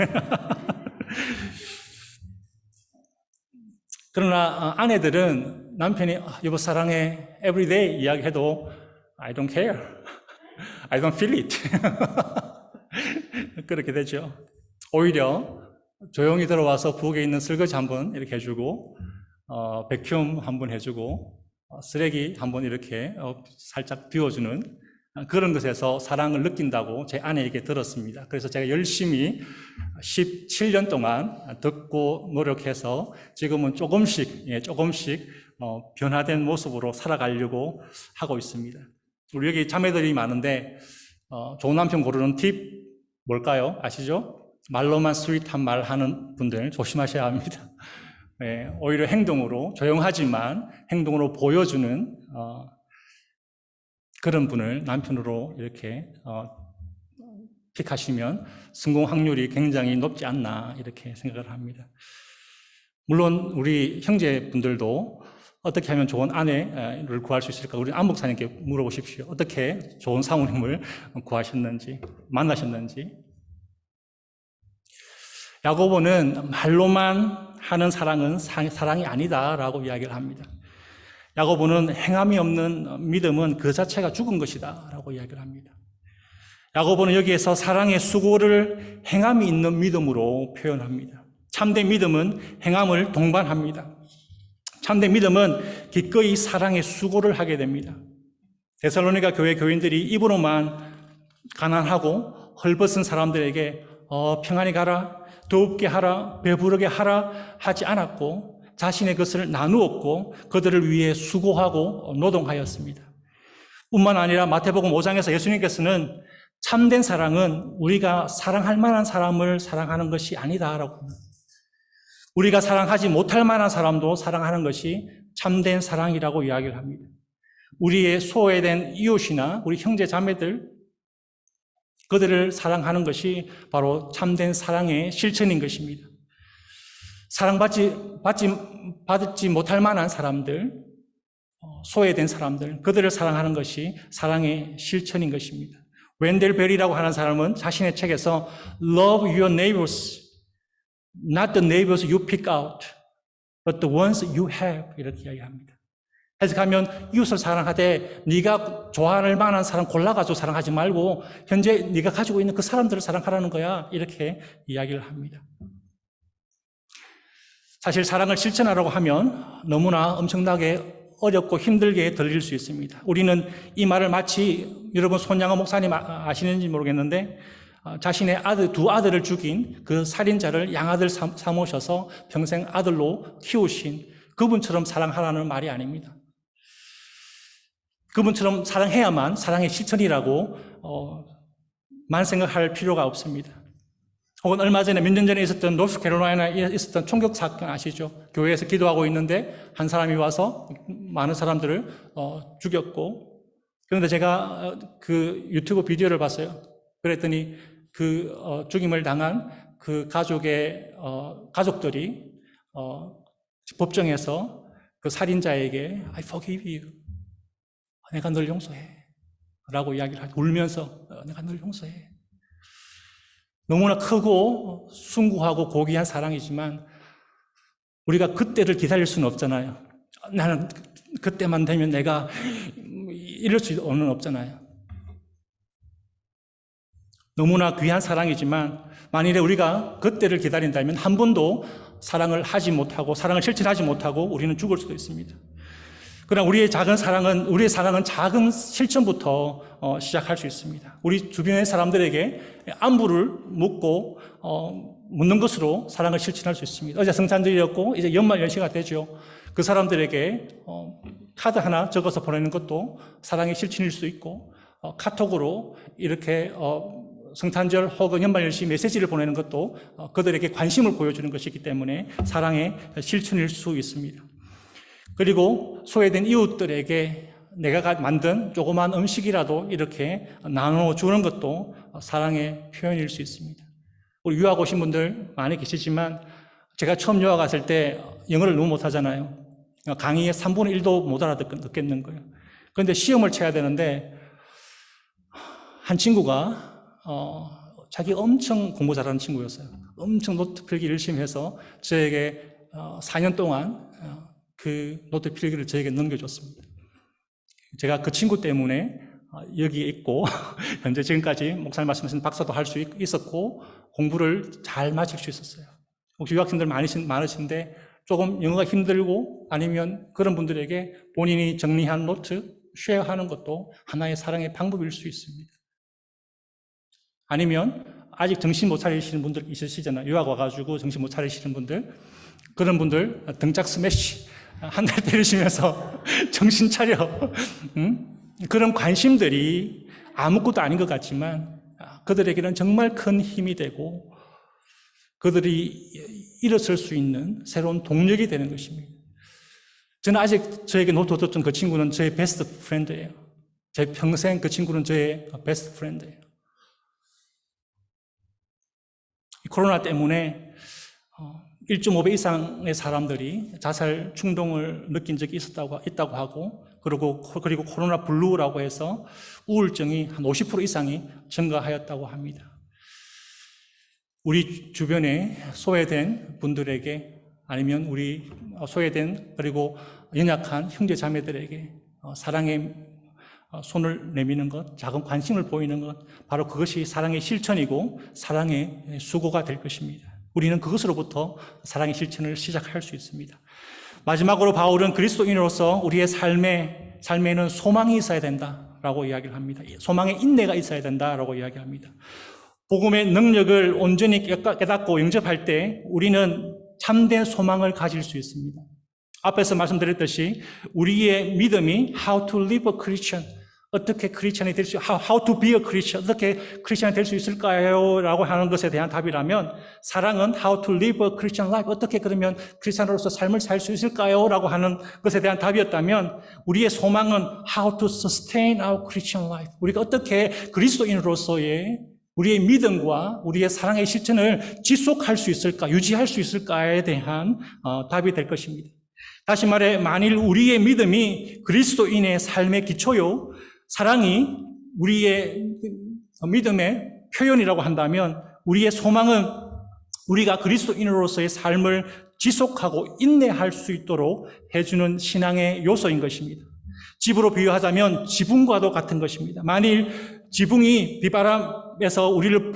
그러나 아내들은 남편이 여보 사랑해 everyday 이야기해도 I don't care. I don't feel it. 그렇게 되죠. 오히려 조용히 들어와서 부엌에 있는 설거지 한번 이렇게 해주고 백큐ම් 한번 해주고 쓰레기 한번 이렇게 살짝 비워주는 그런 것에서 사랑을 느낀다고 제 아내에게 들었습니다. 그래서 제가 열심히 17년 동안 듣고 노력해서 지금은 조금씩 변화된 모습으로 살아가려고 하고 있습니다. 우리 여기 자매들이 많은데 좋은 남편 고르는 팁 뭘까요? 아시죠? 말로만 스윗한 말 하는 분들 조심하셔야 합니다. 네, 오히려 행동으로 조용하지만 행동으로 보여주는 그런 분을 남편으로 이렇게 픽하시면 성공 확률이 굉장히 높지 않나 이렇게 생각을 합니다. 물론 우리 형제분들도 어떻게 하면 좋은 아내를 구할 수 있을까? 우리 안 목사님께 물어보십시오. 어떻게 좋은 사모님을 구하셨는지, 만나셨는지. 야고보는 말로만 하는 사랑은 사랑이 아니다라고 이야기를 합니다. 야고보는 행함이 없는 믿음은 그 자체가 죽은 것이다라고 이야기를 합니다. 야고보는 여기에서 사랑의 수고를 행함이 있는 믿음으로 표현합니다. 참된 믿음은 행함을 동반합니다. 참된 믿음은 기꺼이 사랑의 수고를 하게 됩니다. 데살로니가 교회 교인들이 입으로만 가난하고 헐벗은 사람들에게 평안히 가라, 더웁게 하라, 배부르게 하라 하지 않았고 자신의 것을 나누었고 그들을 위해 수고하고 노동하였습니다. 뿐만 아니라 마태복음 5장에서 예수님께서는 참된 사랑은 우리가 사랑할 만한 사람을 사랑하는 것이 아니다라고 합니다. 우리가 사랑하지 못할 만한 사람도 사랑하는 것이 참된 사랑이라고 이야기를 합니다. 우리의 소외된 이웃이나 우리 형제 자매들 그들을 사랑하는 것이 바로 참된 사랑의 실천인 것입니다. 사랑받지 못할 만한 사람들, 소외된 사람들, 그들을 사랑하는 것이 사랑의 실천인 것입니다. 웬델 벨이라고 하는 사람은 자신의 책에서 Love your neighbors, not the neighbors you pick out, but the ones you have 이렇게 이야기합니다. 해석하면 이웃을 사랑하되 네가 좋아할 만한 사람 골라가지고 사랑하지 말고 현재 네가 가지고 있는 그 사람들을 사랑하라는 거야 이렇게 이야기를 합니다. 사실 사랑을 실천하라고 하면 너무나 엄청나게 어렵고 힘들게 들릴 수 있습니다. 우리는 이 말을 마치 여러분 손양호 목사님 아시는지 모르겠는데 자신의 두 아들을 죽인 그 살인자를 양아들 삼으셔서 평생 아들로 키우신 그분처럼 사랑하라는 말이 아닙니다. 그분처럼 사랑해야만 사랑의 실천이라고 만 생각할 필요가 없습니다. 혹은 얼마 전에 몇 년 전에 있었던 노스캐롤라이나에 있었던 총격 사건 아시죠? 교회에서 기도하고 있는데 한 사람이 와서 많은 사람들을 죽였고, 그런데 제가 그 유튜브 비디오를 봤어요. 그랬더니 그 죽임을 당한 그 가족의 가족들이 법정에서 그 살인자에게 I forgive you, 내가 널 용서해 라고 이야기를 하고 울면서 내가 널 용서해. 너무나 크고 숭고하고 고귀한 사랑이지만 우리가 그때를 기다릴 수는 없잖아요. 나는 그때만 되면 내가 이럴 수는 없잖아요. 너무나 귀한 사랑이지만 만일에 우리가 그때를 기다린다면 한 번도 사랑을 하지 못하고 사랑을 실천하지 못하고 우리는 죽을 수도 있습니다. 그러나 우리의 사랑은 작은 실천부터 시작할 수 있습니다. 우리 주변의 사람들에게 안부를 묻고 묻는 것으로 사랑을 실천할 수 있습니다. 어제 성탄절이었고 이제 연말 연시가 되죠. 그 사람들에게 카드 하나 적어서 보내는 것도 사랑의 실천일 수 있고 카톡으로 이렇게 성탄절 혹은 연말 연시 메시지를 보내는 것도 그들에게 관심을 보여주는 것이기 때문에 사랑의 실천일 수 있습니다. 그리고 소외된 이웃들에게 내가 만든 조그만 음식이라도 이렇게 나눠주는 것도 사랑의 표현일 수 있습니다. 우리 유학 오신 분들 많이 계시지만 제가 처음 유학 갔을 때 영어를 너무 못하잖아요. 강의의 3분의 1도 못 알아듣겠는 거예요. 그런데 시험을 쳐야 되는데 한 친구가 자기 엄청 공부 잘하는 친구였어요. 엄청 노트 필기 열심히 해서 저에게 4년 동안 그 노트 필기를 저에게 넘겨줬습니다. 제가 그 친구 때문에 여기에 있고 현재 지금까지 목사님 말씀하신 박사도 할 수 있었고 공부를 잘 마칠 수 있었어요. 혹시 유학생들 많으신데 조금 영어가 힘들고 아니면 그런 분들에게 본인이 정리한 노트 쉐어하는 것도 하나의 사랑의 방법일 수 있습니다. 아니면 아직 정신 못 차리시는 분들 있으시잖아요. 유학 와가지고 정신 못 차리시는 분들, 그런 분들 등짝 스매시 한 달 때리시면서 정신 차려. 그런 관심들이 아무것도 아닌 것 같지만 그들에게는 정말 큰 힘이 되고 그들이 일어설 수 있는 새로운 동력이 되는 것입니다. 저는 아직 저에게 노트 줬던 그 친구는 저의 베스트 프렌드예요. 제 평생 그 친구는 저의 베스트 프렌드예요. 코로나 때문에 1.5배 이상의 사람들이 자살 충동을 느낀 적이 있다고 하고, 그리고 코로나 블루라고 해서 우울증이 한 50% 이상이 증가하였다고 합니다. 우리 주변에 소외된 분들에게 아니면 우리 소외된 그리고 연약한 형제 자매들에게 사랑의 손을 내미는 것, 작은 관심을 보이는 것, 바로 그것이 사랑의 실천이고 사랑의 수고가 될 것입니다. 우리는 그것으로부터 사랑의 실천을 시작할 수 있습니다. 마지막으로 바울은 그리스도인으로서 우리의 삶에는 소망이 있어야 된다라고 이야기를 합니다. 소망의 인내가 있어야 된다라고 이야기합니다. 복음의 능력을 온전히 깨닫고 영접할 때 우리는 참된 소망을 가질 수 있습니다. 앞에서 말씀드렸듯이 우리의 믿음이 how to live a Christian, 어떻게 크리스천이 될 수, how to be a Christian, 어떻게 크리스천이 될 수 있을까요? 라고 하는 것에 대한 답이라면 사랑은 how to live a Christian life, 어떻게 그러면 크리스천으로서 삶을 살 수 있을까요? 라고 하는 것에 대한 답이었다면 우리의 소망은 how to sustain our Christian life, 우리가 어떻게 그리스도인으로서의 우리의 믿음과 우리의 사랑의 실천을 지속할 수 있을까, 유지할 수 있을까에 대한 답이 될 것입니다. 다시 말해 만일 우리의 믿음이 그리스도인의 삶의 기초요, 사랑이 우리의 믿음의 표현이라고 한다면 우리의 소망은 우리가 그리스도인으로서의 삶을 지속하고 인내할 수 있도록 해주는 신앙의 요소인 것입니다. 집으로 비유하자면 지붕과도 같은 것입니다. 만일 지붕이 비바람에서 우리를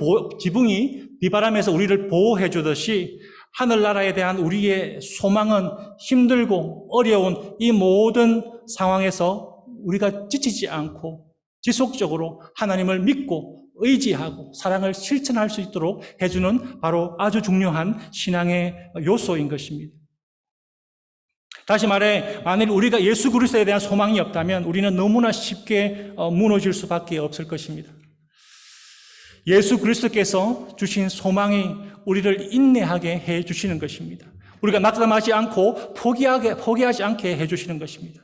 보호해 주듯이 하늘나라에 대한 우리의 소망은 힘들고 어려운 이 모든 상황에서 우리가 지치지 않고 지속적으로 하나님을 믿고 의지하고 사랑을 실천할 수 있도록 해주는 바로 아주 중요한 신앙의 요소인 것입니다. 다시 말해, 만일 우리가 예수 그리스도에 대한 소망이 없다면 우리는 너무나 쉽게 무너질 수밖에 없을 것입니다. 예수 그리스도께서 주신 소망이 우리를 인내하게 해 주시는 것입니다. 우리가 낙담하지 않고 포기하지 않게 해 주시는 것입니다.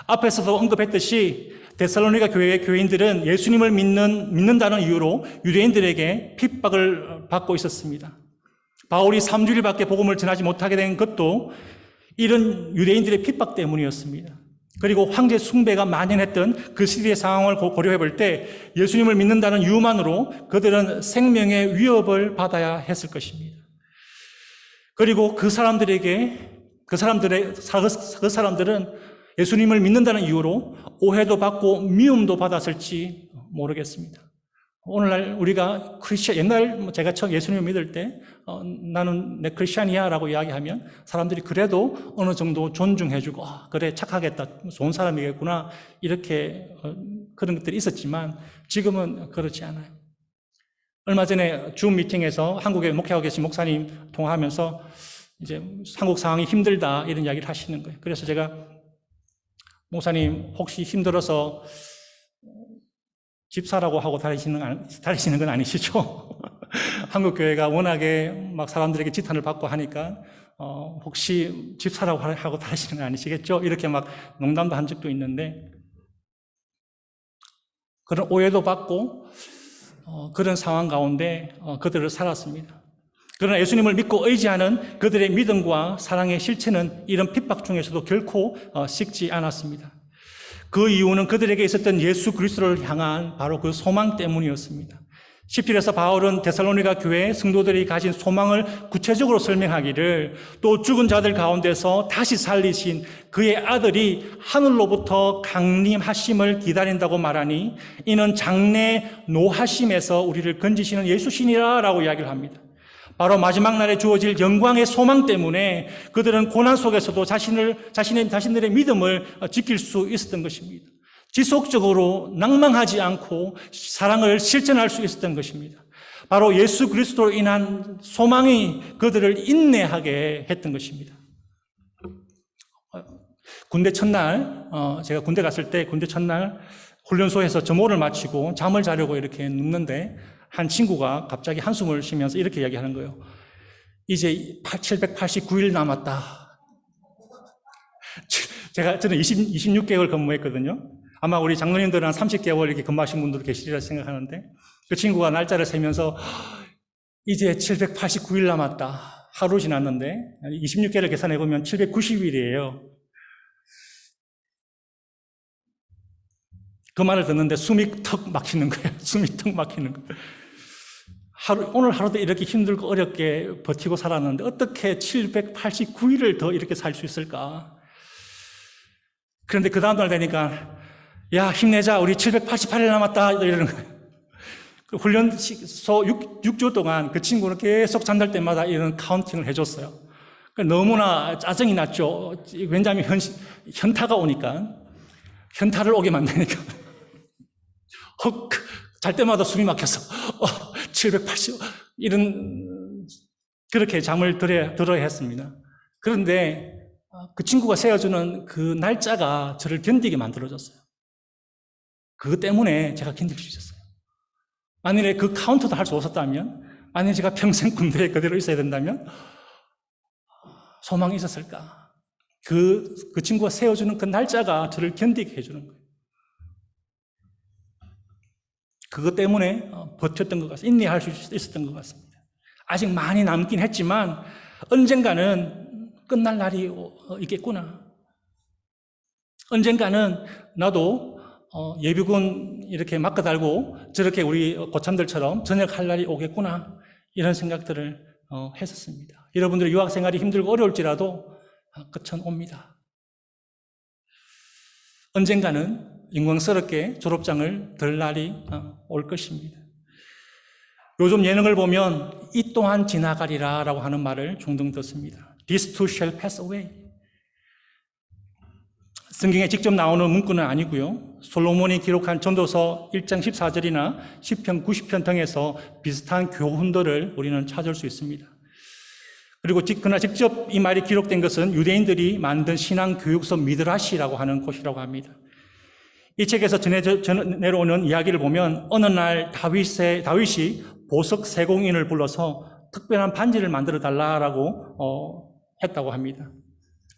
앞에서도 언급했듯이 데살로니가 교회의 교인들은 예수님을 믿는다는 이유로 유대인들에게 핍박을 받고 있었습니다. 바울이 3주일밖에 복음을 전하지 못하게 된 것도 이런 유대인들의 핍박 때문이었습니다. 그리고 황제 숭배가 만연했던 그 시대의 상황을 고려해 볼 때 예수님을 믿는다는 이유만으로 그들은 생명의 위협을 받아야 했을 것입니다. 그리고 그 사람들은 예수님을 믿는다는 이유로 오해도 받고 미움도 받았을지 모르겠습니다. 오늘날 우리가 옛날 제가 처음 예수님을 믿을 때 나는 내 크리스찬이야 라고 이야기하면 사람들이 그래도 어느 정도 존중해주고 그래 착하겠다 좋은 사람이겠구나 이렇게 그런 것들이 있었지만 지금은 그렇지 않아요. 얼마 전에 줌 미팅에서 한국에 목회하고 계신 목사님 통화하면서 이제 한국 상황이 힘들다 이런 이야기를 하시는 거예요. 그래서 제가 목사님 혹시 힘들어서 집사라고 하고 다니시는 건 아니시죠? 한국 교회가 워낙에 막 사람들에게 지탄을 받고 하니까 혹시 집사라고 하고 다니시는 건 아니시겠죠? 이렇게 막 농담도 한 적도 있는데 그런 오해도 받고 그런 상황 가운데 그들을 살았습니다. 그러나 예수님을 믿고 의지하는 그들의 믿음과 사랑의 실체는 이런 핍박 중에서도 결코 식지 않았습니다. 그 이유는 그들에게 있었던 예수 그리스도를 향한 바로 그 소망 때문이었습니다. 10절에서 바울은 데살로니가 교회 성도들이 가진 소망을 구체적으로 설명하기를 또 죽은 자들 가운데서 다시 살리신 그의 아들이 하늘로부터 강림하심을 기다린다고 말하니 이는 장래 노하심에서 우리를 건지시는 예수시니라 라고 이야기를 합니다. 바로 마지막 날에 주어질 영광의 소망 때문에 그들은 고난 속에서도 자신들의 믿음을 지킬 수 있었던 것입니다. 지속적으로 낭망하지 않고 사랑을 실천할 수 있었던 것입니다. 바로 예수 그리스도로 인한 소망이 그들을 인내하게 했던 것입니다. 군대 첫날, 제가 군대 갔을 때 군대 첫날 훈련소에서 점호를 마치고 잠을 자려고 이렇게 눕는데 한 친구가 갑자기 한숨을 쉬면서 이렇게 이야기하는 거예요. 이제 789일 남았다. 저는 26개월 근무했거든요. 아마 우리 장로님들은 한 30개월 이렇게 근무하신 분들도 계시리라 생각하는데 그 친구가 날짜를 세면서 이제 789일 남았다. 하루 지났는데 26개를 계산해보면 790일이에요. 그 말을 듣는데 숨이 턱 막히는 거예요. 숨이 턱 막히는 거예요. 오늘 하루도 이렇게 힘들고 어렵게 버티고 살았는데 어떻게 789일을 더 이렇게 살 수 있을까? 그런데 그 다음날 되니까 야 힘내자 우리 788일 남았다 이러는 거예요. 훈련소 6주 동안 그 친구는 계속 잠잘 때마다 이런 카운팅을 해줬어요. 너무나 짜증이 났죠. 왜냐하면 현타가 오니까 현타를 오게 만드니까 잘 때마다 숨이 막혀서 780 이런 그렇게 잠을 들어야 했습니다. 그런데 그 친구가 세워주는 그 날짜가 저를 견디게 만들어줬어요. 그것 때문에 제가 견딜 수 있었어요. 만일에 그 카운트도 할 수 없었다면, 만일에 제가 평생 군대에 그대로 있어야 된다면 소망이 있었을까? 그 친구가 세워주는 그 날짜가 저를 견디게 해주는 거예요. 그것 때문에 버텼던 것 같습니다. 인내할 수 있었던 것 같습니다. 아직 많이 남긴 했지만 언젠가는 끝날 날이 있겠구나. 언젠가는 나도 예비군 이렇게 마크 달고 저렇게 우리 고참들처럼 전역할 날이 오겠구나 이런 생각들을 했었습니다. 여러분들의 유학 생활이 힘들고 어려울지라도 끝은 옵니다. 언젠가는 영광스럽게 졸업장을 들 날이 올 것입니다. 요즘 예능을 보면 이 또한 지나가리라 라고 하는 말을 종종 듣습니다. This too shall pass away. 성경에 직접 나오는 문구는 아니고요. 솔로몬이 기록한 전도서 1장 14절이나 10편, 90편 등에서 비슷한 교훈들을 우리는 찾을 수 있습니다. 그리고 그러나 직접 이 말이 기록된 것은 유대인들이 만든 신앙 교육서 미드라시라고 하는 곳이라고 합니다. 이 책에서 내려오는 이야기를 보면 어느 날 다윗이 보석 세공인을 불러서 특별한 반지를 만들어 달라라고 했다고 합니다.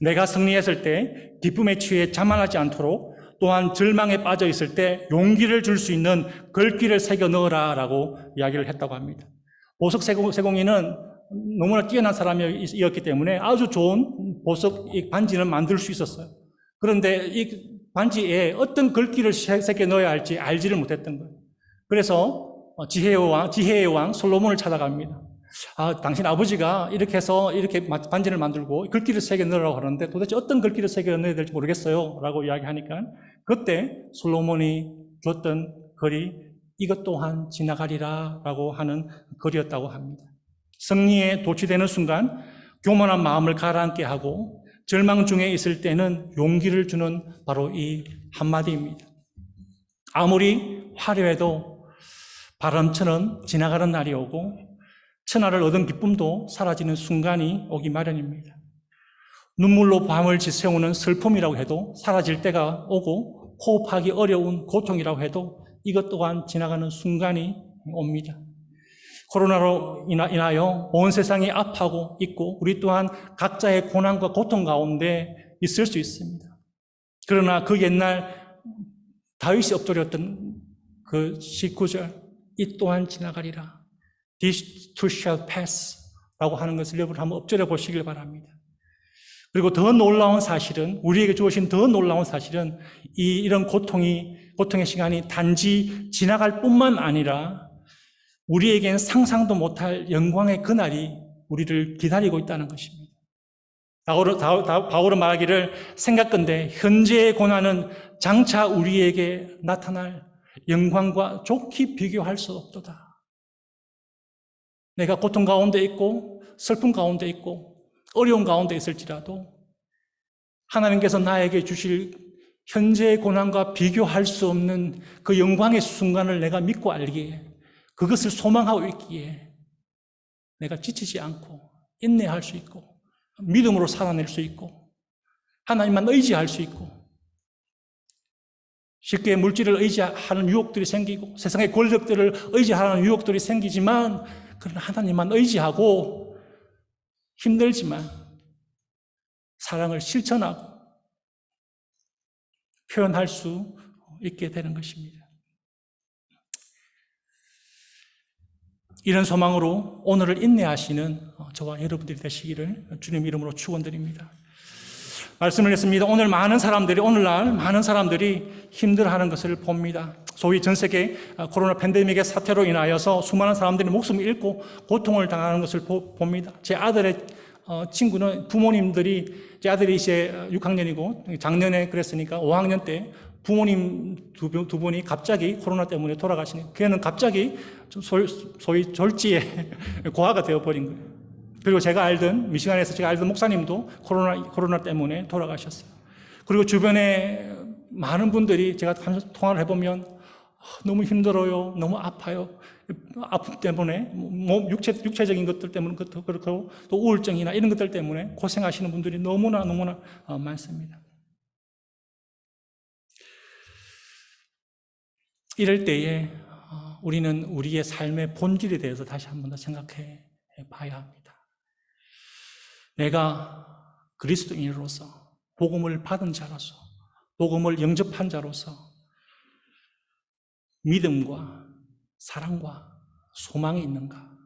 내가 승리했을 때 기쁨에 취해 자만하지 않도록 또한 절망에 빠져 있을 때 용기를 줄 수 있는 글귀를 새겨 넣으라라고 이야기를 했다고 합니다. 보석 세공인은 너무나 뛰어난 사람이었기 때문에 아주 좋은 보석 반지는 만들 수 있었어요. 그런데 이 반지에 어떤 글귀를 새겨 넣어야 할지 알지를 못했던 거예요. 그래서 지혜의 왕 솔로몬을 찾아갑니다. 당신 아버지가 이렇게 해서 이렇게 반지를 만들고 글귀를 새겨 넣으라고 하는데 도대체 어떤 글귀를 새겨 넣어야 될지 모르겠어요 라고 이야기하니까 그때 솔로몬이 줬던 글이 이것 또한 지나가리라 라고 하는 글이었다고 합니다. 승리에 도취되는 순간 교만한 마음을 가라앉게 하고 절망 중에 있을 때는 용기를 주는 바로 이 한마디입니다. 아무리 화려해도 바람처럼 지나가는 날이 오고 천하를 얻은 기쁨도 사라지는 순간이 오기 마련입니다. 눈물로 밤을 지새우는 슬픔이라고 해도 사라질 때가 오고 호흡하기 어려운 고통이라고 해도 이것 또한 지나가는 순간이 옵니다. 코로나로 인하여 온 세상이 아파하고 있고 우리 또한 각자의 고난과 고통 가운데 있을 수 있습니다. 그러나 그 옛날 다윗이 엎드렸던 그 19절 이 또한 지나가리라. This too shall pass 라고 하는 것을 여러분 한번 엎드려 보시길 바랍니다. 그리고 더 놀라운 사실은 우리에게 주어진 더 놀라운 사실은 이런 고통의 시간이 단지 지나갈 뿐만 아니라 우리에겐 상상도 못할 영광의 그날이 우리를 기다리고 있다는 것입니다. 바울은 말하기를 생각건대 현재의 고난은 장차 우리에게 나타날 영광과 좋게 비교할 수 없도다. 내가 고통 가운데 있고 슬픔 가운데 있고 어려운 가운데 있을지라도 하나님께서 나에게 주실 현재의 고난과 비교할 수 없는 그 영광의 순간을 내가 믿고 알기에 그것을 소망하고 있기에 내가 지치지 않고 인내할 수 있고 믿음으로 살아낼 수 있고 하나님만 의지할 수 있고 쉽게 물질을 의지하는 유혹들이 생기고 세상의 권력들을 의지하는 유혹들이 생기지만 그러나 하나님만 의지하고 힘들지만 사랑을 실천하고 표현할 수 있게 되는 것입니다. 이런 소망으로 오늘을 인내하시는 저와 여러분들이 되시기를 주님 이름으로 축원드립니다. 말씀을 했습니다. 오늘날 많은 사람들이 힘들어하는 것을 봅니다. 소위 전 세계 코로나 팬데믹의 사태로 인하여서 수많은 사람들이 목숨을 잃고 고통을 당하는 것을 봅니다. 제 아들의 친구는 제 아들이 이제 6학년이고 작년에 그랬으니까 5학년 때 부모님 두 분이 갑자기 코로나 때문에 돌아가시니 걔는 갑자기 소위 졸지에 고아가 되어버린 거예요. 그리고 미시간에서 제가 알던 목사님도 코로나 때문에 돌아가셨어요. 그리고 주변에 많은 분들이 제가 통화를 해보면 너무 힘들어요. 너무 아파요. 아픔 때문에, 육체적인 것들 때문에 그렇고 또 우울증이나 이런 것들 때문에 고생하시는 분들이 너무나 많습니다. 이럴 때에 우리는 우리의 삶의 본질에 대해서 다시 한 번 더 생각해 봐야 합니다. 내가 그리스도인으로서 복음을 받은 자로서 복음을 영접한 자로서 믿음과 사랑과 소망이 있는가?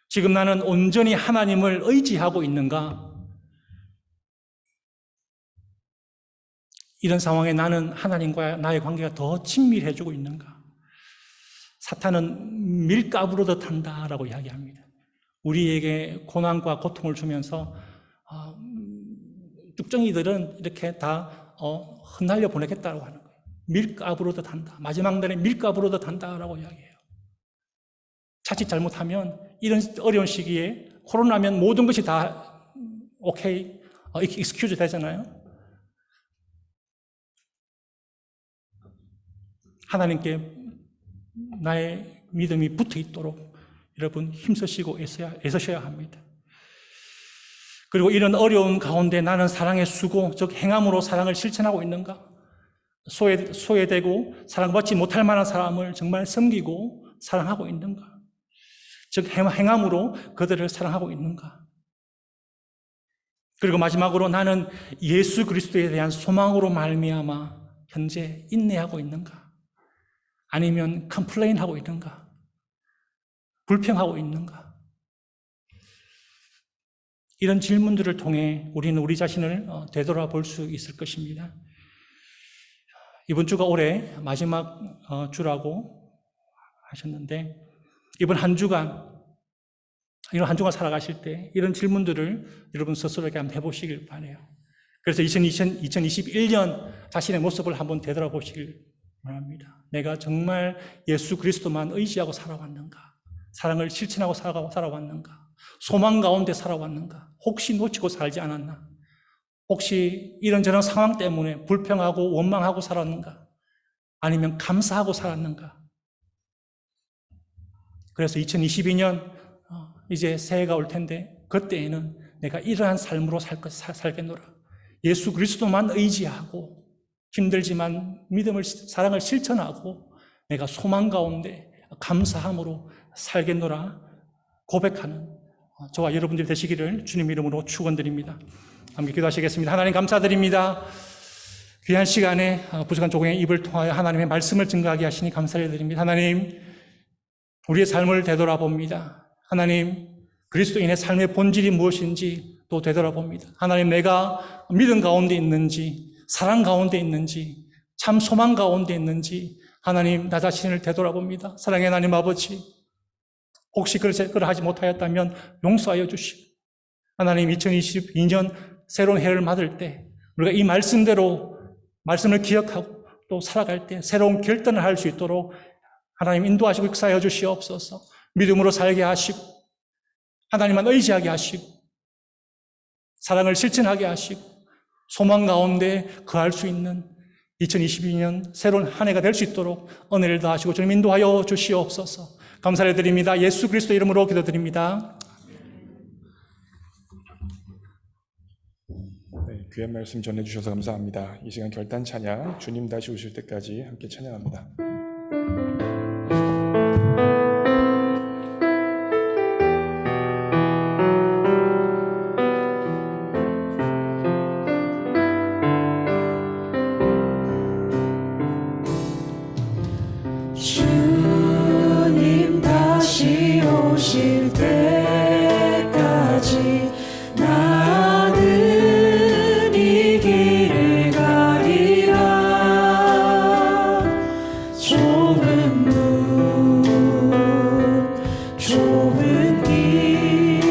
지금 나는 온전히 하나님을 의지하고 있는가? 이런 상황에 나는 하나님과 나의 관계가 더 친밀해지고 있는가? 사탄은 밀가부로도 탄다라고 이야기합니다. 우리에게 고난과 고통을 주면서 쭉정이들은 이렇게 다 흩날려 보내겠다고 하는 거예요. 밀가부로도 탄다. 마지막 날에 밀가부로도 탄다라고 이야기해요. 자칫 잘못하면 이런 어려운 시기에 코로나면 모든 것이 다 오케이, 익스큐즈 되잖아요. 하나님께 나의 믿음이 붙어 있도록 여러분 힘쓰시고 애쓰셔야 합니다. 그리고 이런 어려운 가운데 나는 사랑의 수고, 즉 행함으로 사랑을 실천하고 있는가? 소외되고 사랑받지 못할 만한 사람을 정말 섬기고 사랑하고 있는가? 즉 행함으로 그들을 사랑하고 있는가? 그리고 마지막으로 나는 예수 그리스도에 대한 소망으로 말미암아 현재 인내하고 있는가? 아니면 컴플레인하고 있는가? 불평하고 있는가? 이런 질문들을 통해 우리는 우리 자신을 되돌아볼 수 있을 것입니다. 이번 주가 올해 마지막 주라고 하셨는데 이번 한 주간 살아가실 때 이런 질문들을 여러분 스스로에게 한번 해보시길 바라요. 그래서 2021년 자신의 모습을 한번 되돌아보시길 바랍니다. 내가 정말 예수 그리스도만 의지하고 살아왔는가? 사랑을 실천하고 살아왔는가? 소망 가운데 살아왔는가? 혹시 놓치고 살지 않았나? 혹시 이런저런 상황 때문에 불평하고 원망하고 살았는가? 아니면 감사하고 살았는가? 그래서 2022년 이제 새해가 올 텐데 그때에는 내가 이러한 삶으로 살겠노라. 예수 그리스도만 의지하고 힘들지만 사랑을 실천하고 내가 소망 가운데 감사함으로 살겠노라 고백하는 저와 여러분들이 되시기를 주님 이름으로 축원드립니다. 함께 기도하시겠습니다. 하나님 감사드립니다. 귀한 시간에 부족한 조공의 입을 통하여 하나님의 말씀을 증거하게 하시니 감사를 드립니다. 하나님, 우리의 삶을 되돌아봅니다. 하나님, 그리스도인의 삶의 본질이 무엇인지 또 되돌아봅니다. 하나님, 내가 믿음 가운데 있는지, 사랑 가운데 있는지, 참 소망 가운데 있는지 하나님, 나 자신을 되돌아봅니다. 사랑의 하나님 아버지, 혹시 그러하지 못하였다면 용서하여 주시고 하나님, 2022년 새로운 해를 맞을 때 우리가 이 말씀대로 말씀을 기억하고 또 살아갈 때 새로운 결단을 할 수 있도록 하나님 인도하시고 역사하여 주시옵소서. 믿음으로 살게 하시고 하나님만 의지하게 하시고 사랑을 실천하게 하시고 소망 가운데 거할 수 있는 2022년 새로운 한 해가 될 수 있도록 은혜를 더하시고 주님 인도하여 주시옵소서. 감사를 드립니다. 예수 그리스도 이름으로 기도드립니다. 네, 귀한 말씀 전해주셔서 감사합니다. 이 시간 결단 찬양, 주님 다시 오실 때까지 함께 찬양합니다. 주님 다시 오실 때까지 나는 이 길을 가리라. 좁은 문 좁은 길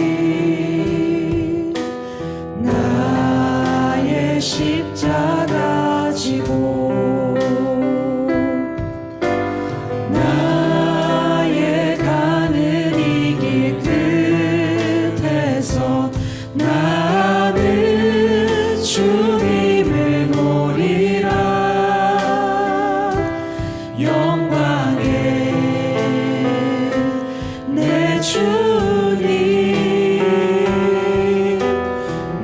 나의 십자가 지고 나의 가는 이 길 끝에서 나는 주님을 보리라. 영광의 내 주님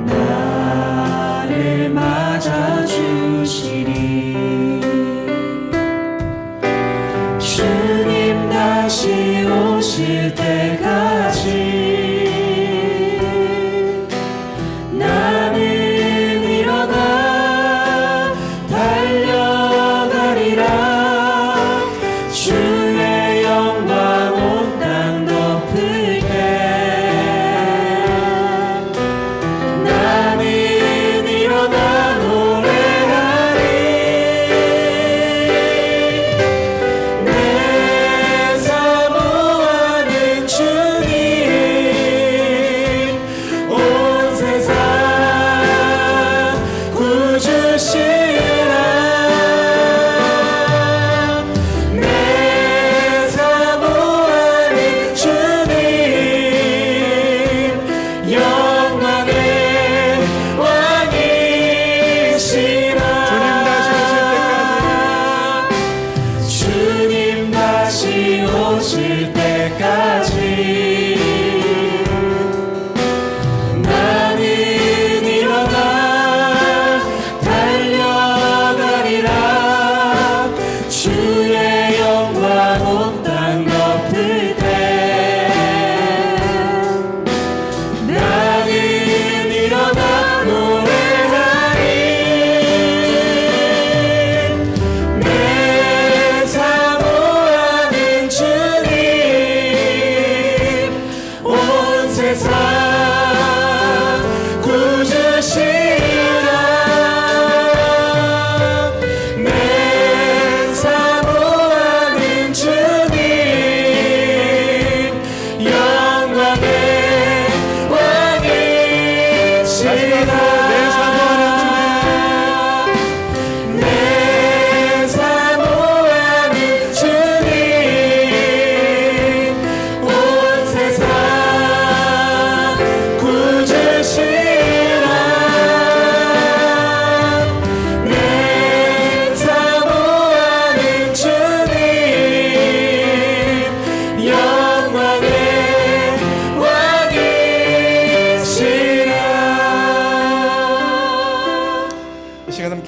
나를 맞아주시리. 주님 다시 오실 때까지 나는 일어나 달려가리라. 주의 영광 온 땅 덮을 때 나는 일어나 노래하리.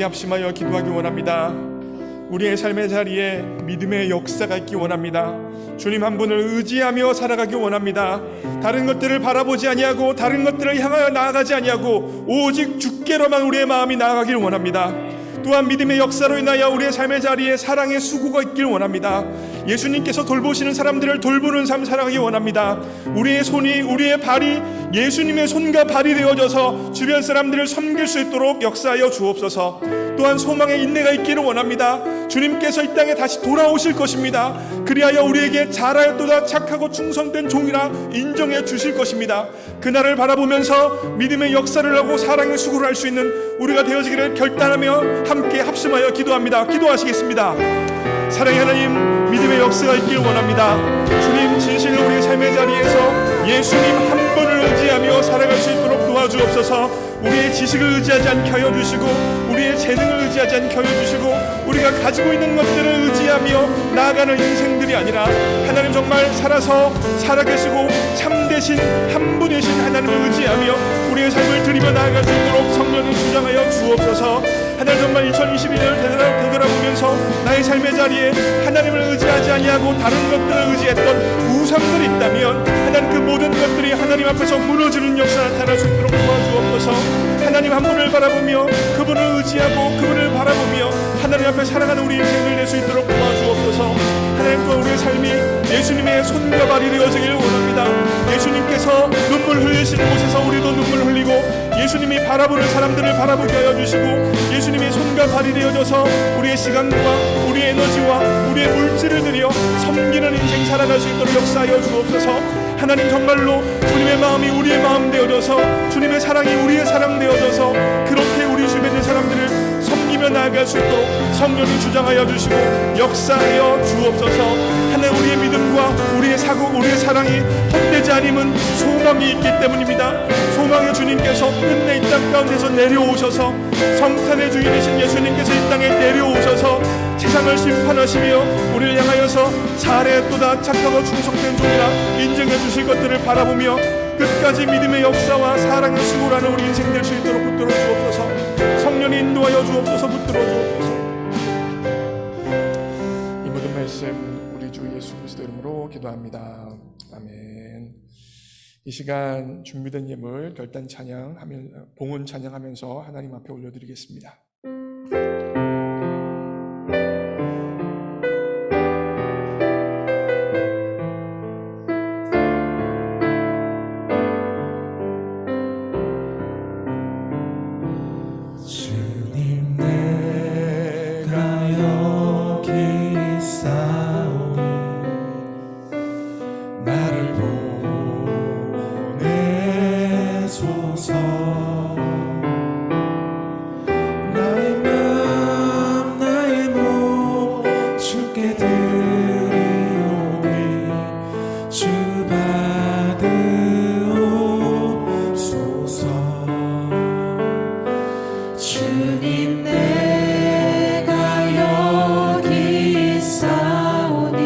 합심하여 기도하기 원합니다. 우리의 삶의 자리에 믿음의 역사가 있기 원합니다. 주님 한 분을 의지하며 살아가기 원합니다. 다른 것들을 바라보지 아니하고 다른 것들을 향하여 나아가지 아니하고 오직 주께로만 우리의 마음이 나아가길 원합니다. 또한 믿음의 역사로 인하여 우리의 삶의 자리에 사랑의 수고가 있길 원합니다. 예수님께서 돌보시는 사람들을 돌보는 삶 살아가기 원합니다. 우리의 손이, 우리의 발이 예수님의 손과 발이 되어져서 주변 사람들을 섬길 수 있도록 역사하여 주옵소서. 또한 소망의 인내가 있기를 원합니다. 주님께서 이 땅에 다시 돌아오실 것입니다. 그리하여 우리에게 잘하였도다 착하고 충성된 종이라 인정해 주실 것입니다. 그날을 바라보면서 믿음의 역사를 하고 사랑의 수고를 할 수 있는 우리가 되어지기를 결단하며 함께 합심하여 기도합니다. 기도하시겠습니다. 사랑의 하나님, 믿음의 역사가 있길 원합니다. 주님, 진실로 우리의 삶의 자리에서 예수님 한 분을 의지하며 살아갈 수 있도록 도와주옵소서. 우리의 지식을 의지하지 않게 하여 주시고 우리의 재능을 의지하지 않게 하여 주시고 우리가 가지고 있는 것들을 의지하며 나아가는 인생들이 아니라 하나님 정말 살아서 살아계시고 참되신 한 분이신 하나님을 의지하며 우리의 삶을 드리며 나아갈 수 있도록 성령을 주장하여 주옵소서. 하나님 정말 2022년을 되돌아보면서 나의 삶의 자리에 하나님을 의지하지 아니하고 다른 것들을 의지했던 우상들이 있다면 하나님 그 모든 것들이 하나님 앞에서 무너지는 역사 나타날 수 있도록 도와주옵소서. 하나님 한 분을 바라보며 그분을 의지하고 그분을 바라보며 하나님 앞에 살아가는 우리 인생을 낼 수 있도록 도와주옵소서. 하나님 또 우리의 삶이 예수님의 손과 발이 되어지기를 원합니다. 예수님께서 눈물 흘리시는 곳에서 우리도 눈물 흘리고 예수님이 바라보는 사람들을 바라보게 하여 주시고 예수님이 손과 발이 되어져서 우리의 시간과 우리의 에너지와 우리의 물질을 들여 섬기는 인생 살아갈 수 있도록 역사하여 주옵소서. 하나님 정말로 주님의 마음이 우리의 마음 되어져서 주님의 사랑이 우리의 사랑 되어져서 그렇게 우리 주변에 있는 사람들을 섬기며 나아갈 수 있도록 성령이 주장하여 주시고 역사하여 주옵소서. 하나님 우리의 믿음과 우리의 사고 우리의 사랑이 헛되지 않음은 소망이 있기 때문입니다. 소망의 주님께서 끝내 이 땅 가운데서 내려오셔서 성탄의 주인이신 예수님께서 이 땅에 내려오셔서 세상을 심판하시며 우리를 향하여서 잘했도다 착하고 충성된 종이라 인정해 주실 것들을 바라보며 끝까지 믿음의 역사와 사랑의 수고를 하는 우리 인생 될 수 있도록 붙들어 주옵소서. 성령이 인도하여 주옵소서. 붙들어 주옵소서. 이 모든 말씀 우리 주 예수 그리스도 이름으로 기도합니다. 아멘. 이 시간 준비된 예물 결단 찬양하며 봉헌 찬양하면서 하나님 앞에 올려드리겠습니다. 주님 내가 여기 있사오니 나를 보내소서. 나의 맘 나의 몸 주께 드리오니 주 받으옵소서. 주님 내가 여기 있사오니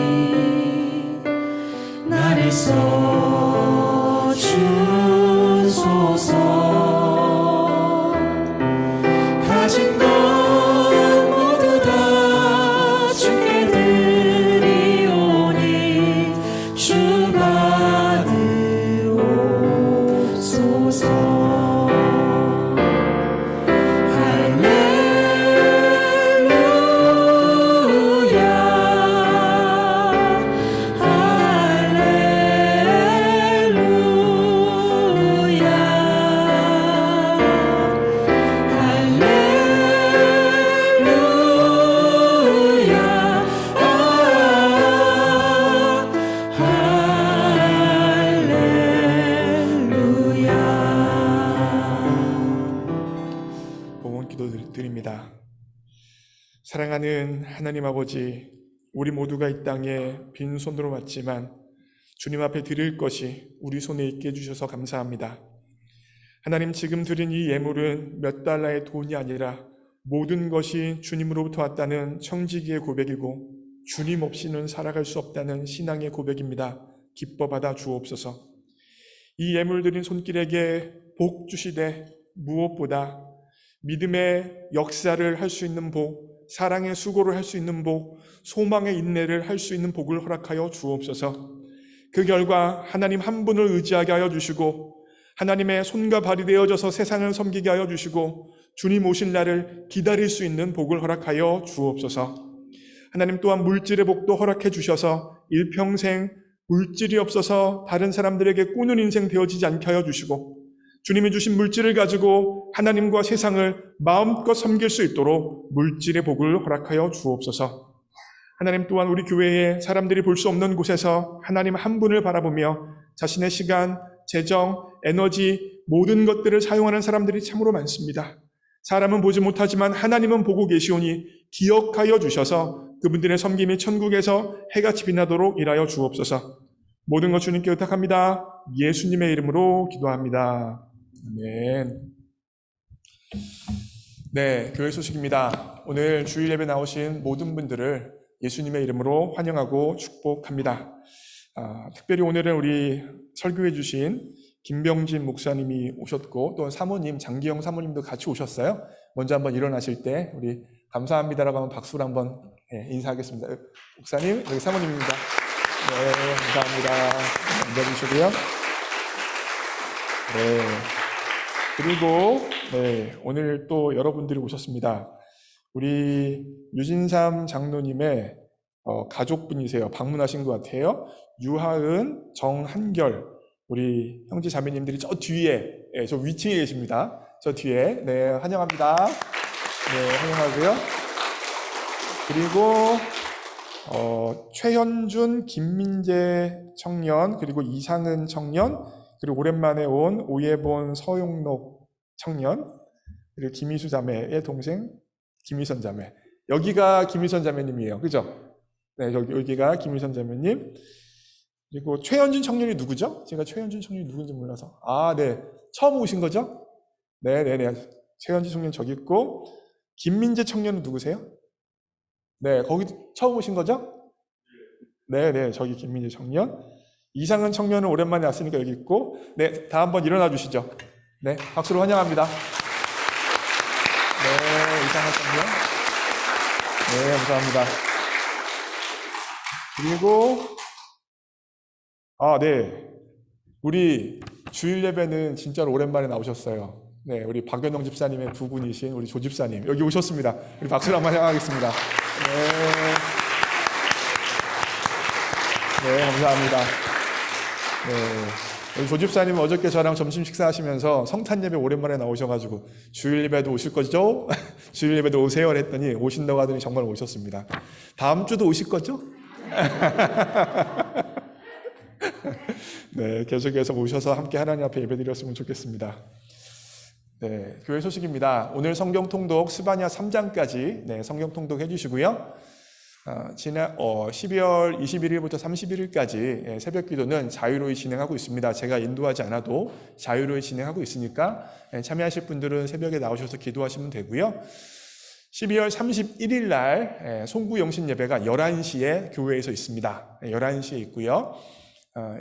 나를 써주소서. 가진 것 모두 다 주께 드리오니 주 받으옵소서. 드립니다. 사랑하는 하나님 아버지, 우리 모두가 이 땅에 빈손으로 왔지만 주님 앞에 드릴 것이 우리 손에 있게 해주셔서 감사합니다. 하나님, 지금 드린 이 예물은 몇 달러의 돈이 아니라 모든 것이 주님으로부터 왔다는 청지기의 고백이고 주님 없이는 살아갈 수 없다는 신앙의 고백입니다. 기뻐 받아 주옵소서. 이 예물 드린 손길에게 복 주시되 무엇보다 믿음의 역사를 할 수 있는 복, 사랑의 수고를 할 수 있는 복, 소망의 인내를 할 수 있는 복을 허락하여 주옵소서. 그 결과 하나님 한 분을 의지하게 하여 주시고 하나님의 손과 발이 되어져서 세상을 섬기게 하여 주시고 주님 오실 날을 기다릴 수 있는 복을 허락하여 주옵소서. 하나님 또한 물질의 복도 허락해 주셔서 일평생 물질이 없어서 다른 사람들에게 꾸는 인생 되어지지 않게 하여 주시고 주님이 주신 물질을 가지고 하나님과 세상을 마음껏 섬길 수 있도록 물질의 복을 허락하여 주옵소서. 하나님 또한 우리 교회에 사람들이 볼 수 없는 곳에서 하나님 한 분을 바라보며 자신의 시간, 재정, 에너지 모든 것들을 사용하는 사람들이 참으로 많습니다. 사람은 보지 못하지만 하나님은 보고 계시오니 기억하여 주셔서 그분들의 섬김이 천국에서 해같이 빛나도록 일하여 주옵소서. 모든 것 주님께 의탁합니다. 예수님의 이름으로 기도합니다. 아멘. 네, 교회 소식입니다. 오늘 주일 예배 나오신 모든 분들을 예수님의 이름으로 환영하고 축복합니다. 특별히 오늘은 우리 설교해 주신 김병진 목사님이 오셨고 또 사모님 장기영 사모님도 같이 오셨어요. 먼저 한번 일어나실 때 우리 감사합니다라고 하면 박수로 한번 인사하겠습니다. 목사님, 여기 사모님입니다. 네, 감사합니다. 앉아주시고요. 네, 그리고 오늘 또 여러분들이 오셨습니다. 우리 유진삼 장로님의 가족분이세요. 방문하신 것 같아요. 유하은, 정한결, 우리 형제 자매님들이 저 뒤에, 저 위층에 계십니다. 저 뒤에, 네, 환영합니다. 네, 환영하고요. 그리고 최현준, 김민재 청년, 그리고 이상은 청년, 그리고 오랜만에 온 오예본, 서용록 청년, 그리고 김희수 자매의 동생 김희선 자매. 여기가 김희선 자매님이에요. 그죠? 네, 여기가 김희선 자매님. 그리고 최현준 청년이 누구죠? 제가 최현준 청년이 누군지 몰라서. 네. 처음 오신 거죠? 네네네. 최현준 청년 저기 있고, 김민재 청년은 누구세요? 네, 거기 처음 오신 거죠? 네네. 저기 김민재 청년. 이상은 청년은 오랜만에 왔으니까 여기 있고, 네. 다 한번 일어나 주시죠. 네. 박수로 환영합니다. 네, 이상한 청년. 네, 감사합니다. 그리고 네. 우리 주일 예배는 진짜로 오랜만에 나오셨어요. 네, 우리 박연영 집사님의 부군이신 우리 조 집사님 여기 오셨습니다. 우리 박수로 한번 향하겠습니다. 네, 감사합니다. 네, 우리 조 집사님은 어저께 저랑 점심 식사하시면서 성탄 예배 오랜만에 나오셔가지고 주일 예배도 오실 거죠? 주일 예배도 오세요 했더니 오신다고 하더니 정말 오셨습니다. 다음 주도 오실 거죠? 네, 계속해서 오셔서 함께 하나님 앞에 예배드렸으면 좋겠습니다. 네, 교회 소식입니다. 오늘 성경 통독 스바냐 3장까지 성경 통독 해주시고요. 지난 12월 21일부터 31일까지 새벽 기도는 자유로이 진행하고 있습니다. 제가 인도하지 않아도 자유로이 진행하고 있으니까 참여하실 분들은 새벽에 나오셔서 기도하시면 되고요. 12월 31일 날 송구 영신 예배가 11시에 교회에서 있습니다. 11시에 있고요.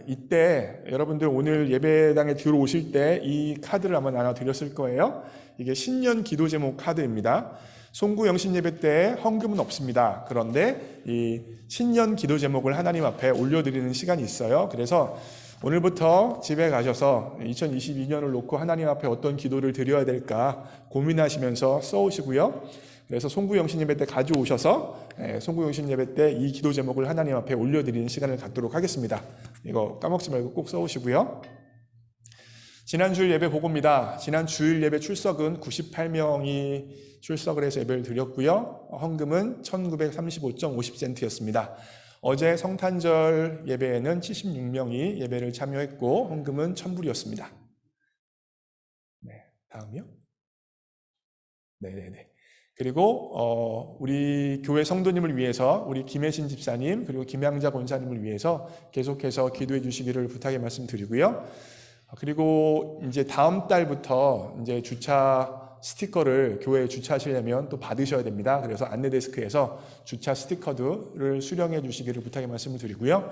이때 여러분들 오늘 예배당에 들어오실 때 이 카드를 아마 나눠드렸을 거예요. 이게 신년 기도 제목 카드입니다. 송구 영신 예배 때 헌금은 없습니다. 그런데 이 신년 기도 제목을 하나님 앞에 올려드리는 시간이 있어요. 그래서 오늘부터 집에 가셔서 2022년을 놓고 하나님 앞에 어떤 기도를 드려야 될까 고민하시면서 써오시고요. 그래서 송구 영신 예배 때 가져오셔서 송구 영신 예배 때 이 기도 제목을 하나님 앞에 올려드리는 시간을 갖도록 하겠습니다. 이거 까먹지 말고 꼭 써오시고요. 지난 주일 예배 보고입니다. 지난 주일 예배 출석은 98명이 출석을 해서 예배를 드렸고요. 헌금은 1935.50센트였습니다. 어제 성탄절 예배에는 76명이 예배를 참여했고 헌금은 1,000불이었습니다. 네, 다음이요. 네네네. 그리고 우리 교회 성도님을 위해서 우리 김혜신 집사님 그리고 김양자 권사님을 위해서 계속해서 기도해 주시기를 부탁의 말씀드리고요. 그리고 이제 다음 달부터 이제 주차 스티커를 교회에 주차하시려면 또 받으셔야 됩니다. 그래서 안내 데스크에서 주차 스티커들을 수령해 주시기를 부탁의 말씀을 드리고요.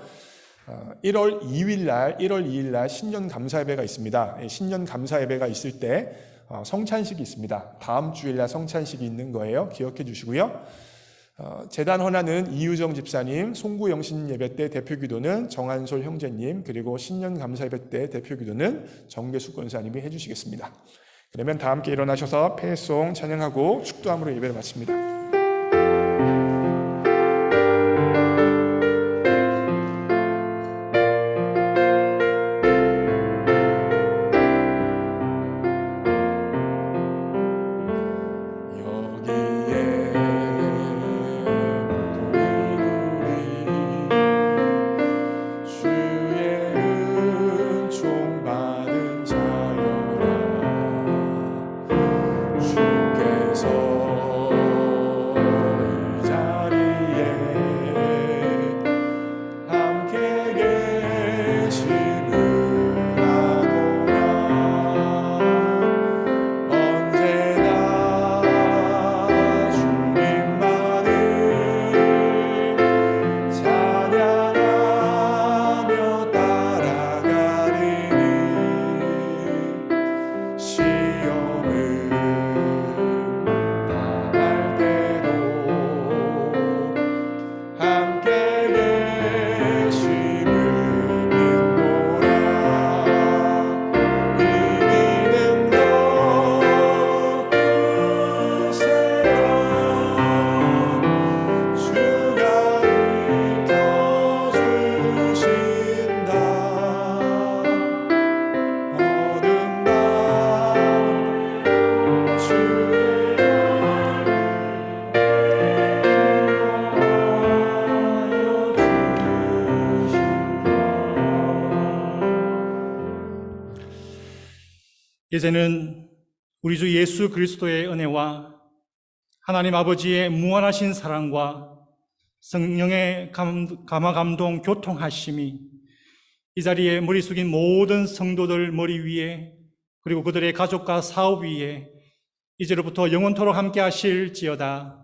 1월 2일 날 신년 감사 예배가 있습니다. 신년 감사 예배가 있을 때 성찬식이 있습니다. 다음 주일날 성찬식이 있는 거예요. 기억해 주시고요. 재단 헌화는 이유정 집사님, 송구 영신 예배 때 대표 기도는 정한솔 형제님, 그리고 신년 감사 예배 때 대표 기도는 정계숙 권사님이 해주시겠습니다. 그러면 다 함께 일어나셔서 패송 찬양하고 축도함으로 예배를 마칩니다. 이제는 우리 주 예수 그리스도의 은혜와 하나님 아버지의 무한하신 사랑과 성령의 감화 감동 교통하심이 이 자리에 머리 숙인 모든 성도들 머리 위에 그리고 그들의 가족과 사업 위에 이제로부터 영원토록 함께 하실지어다.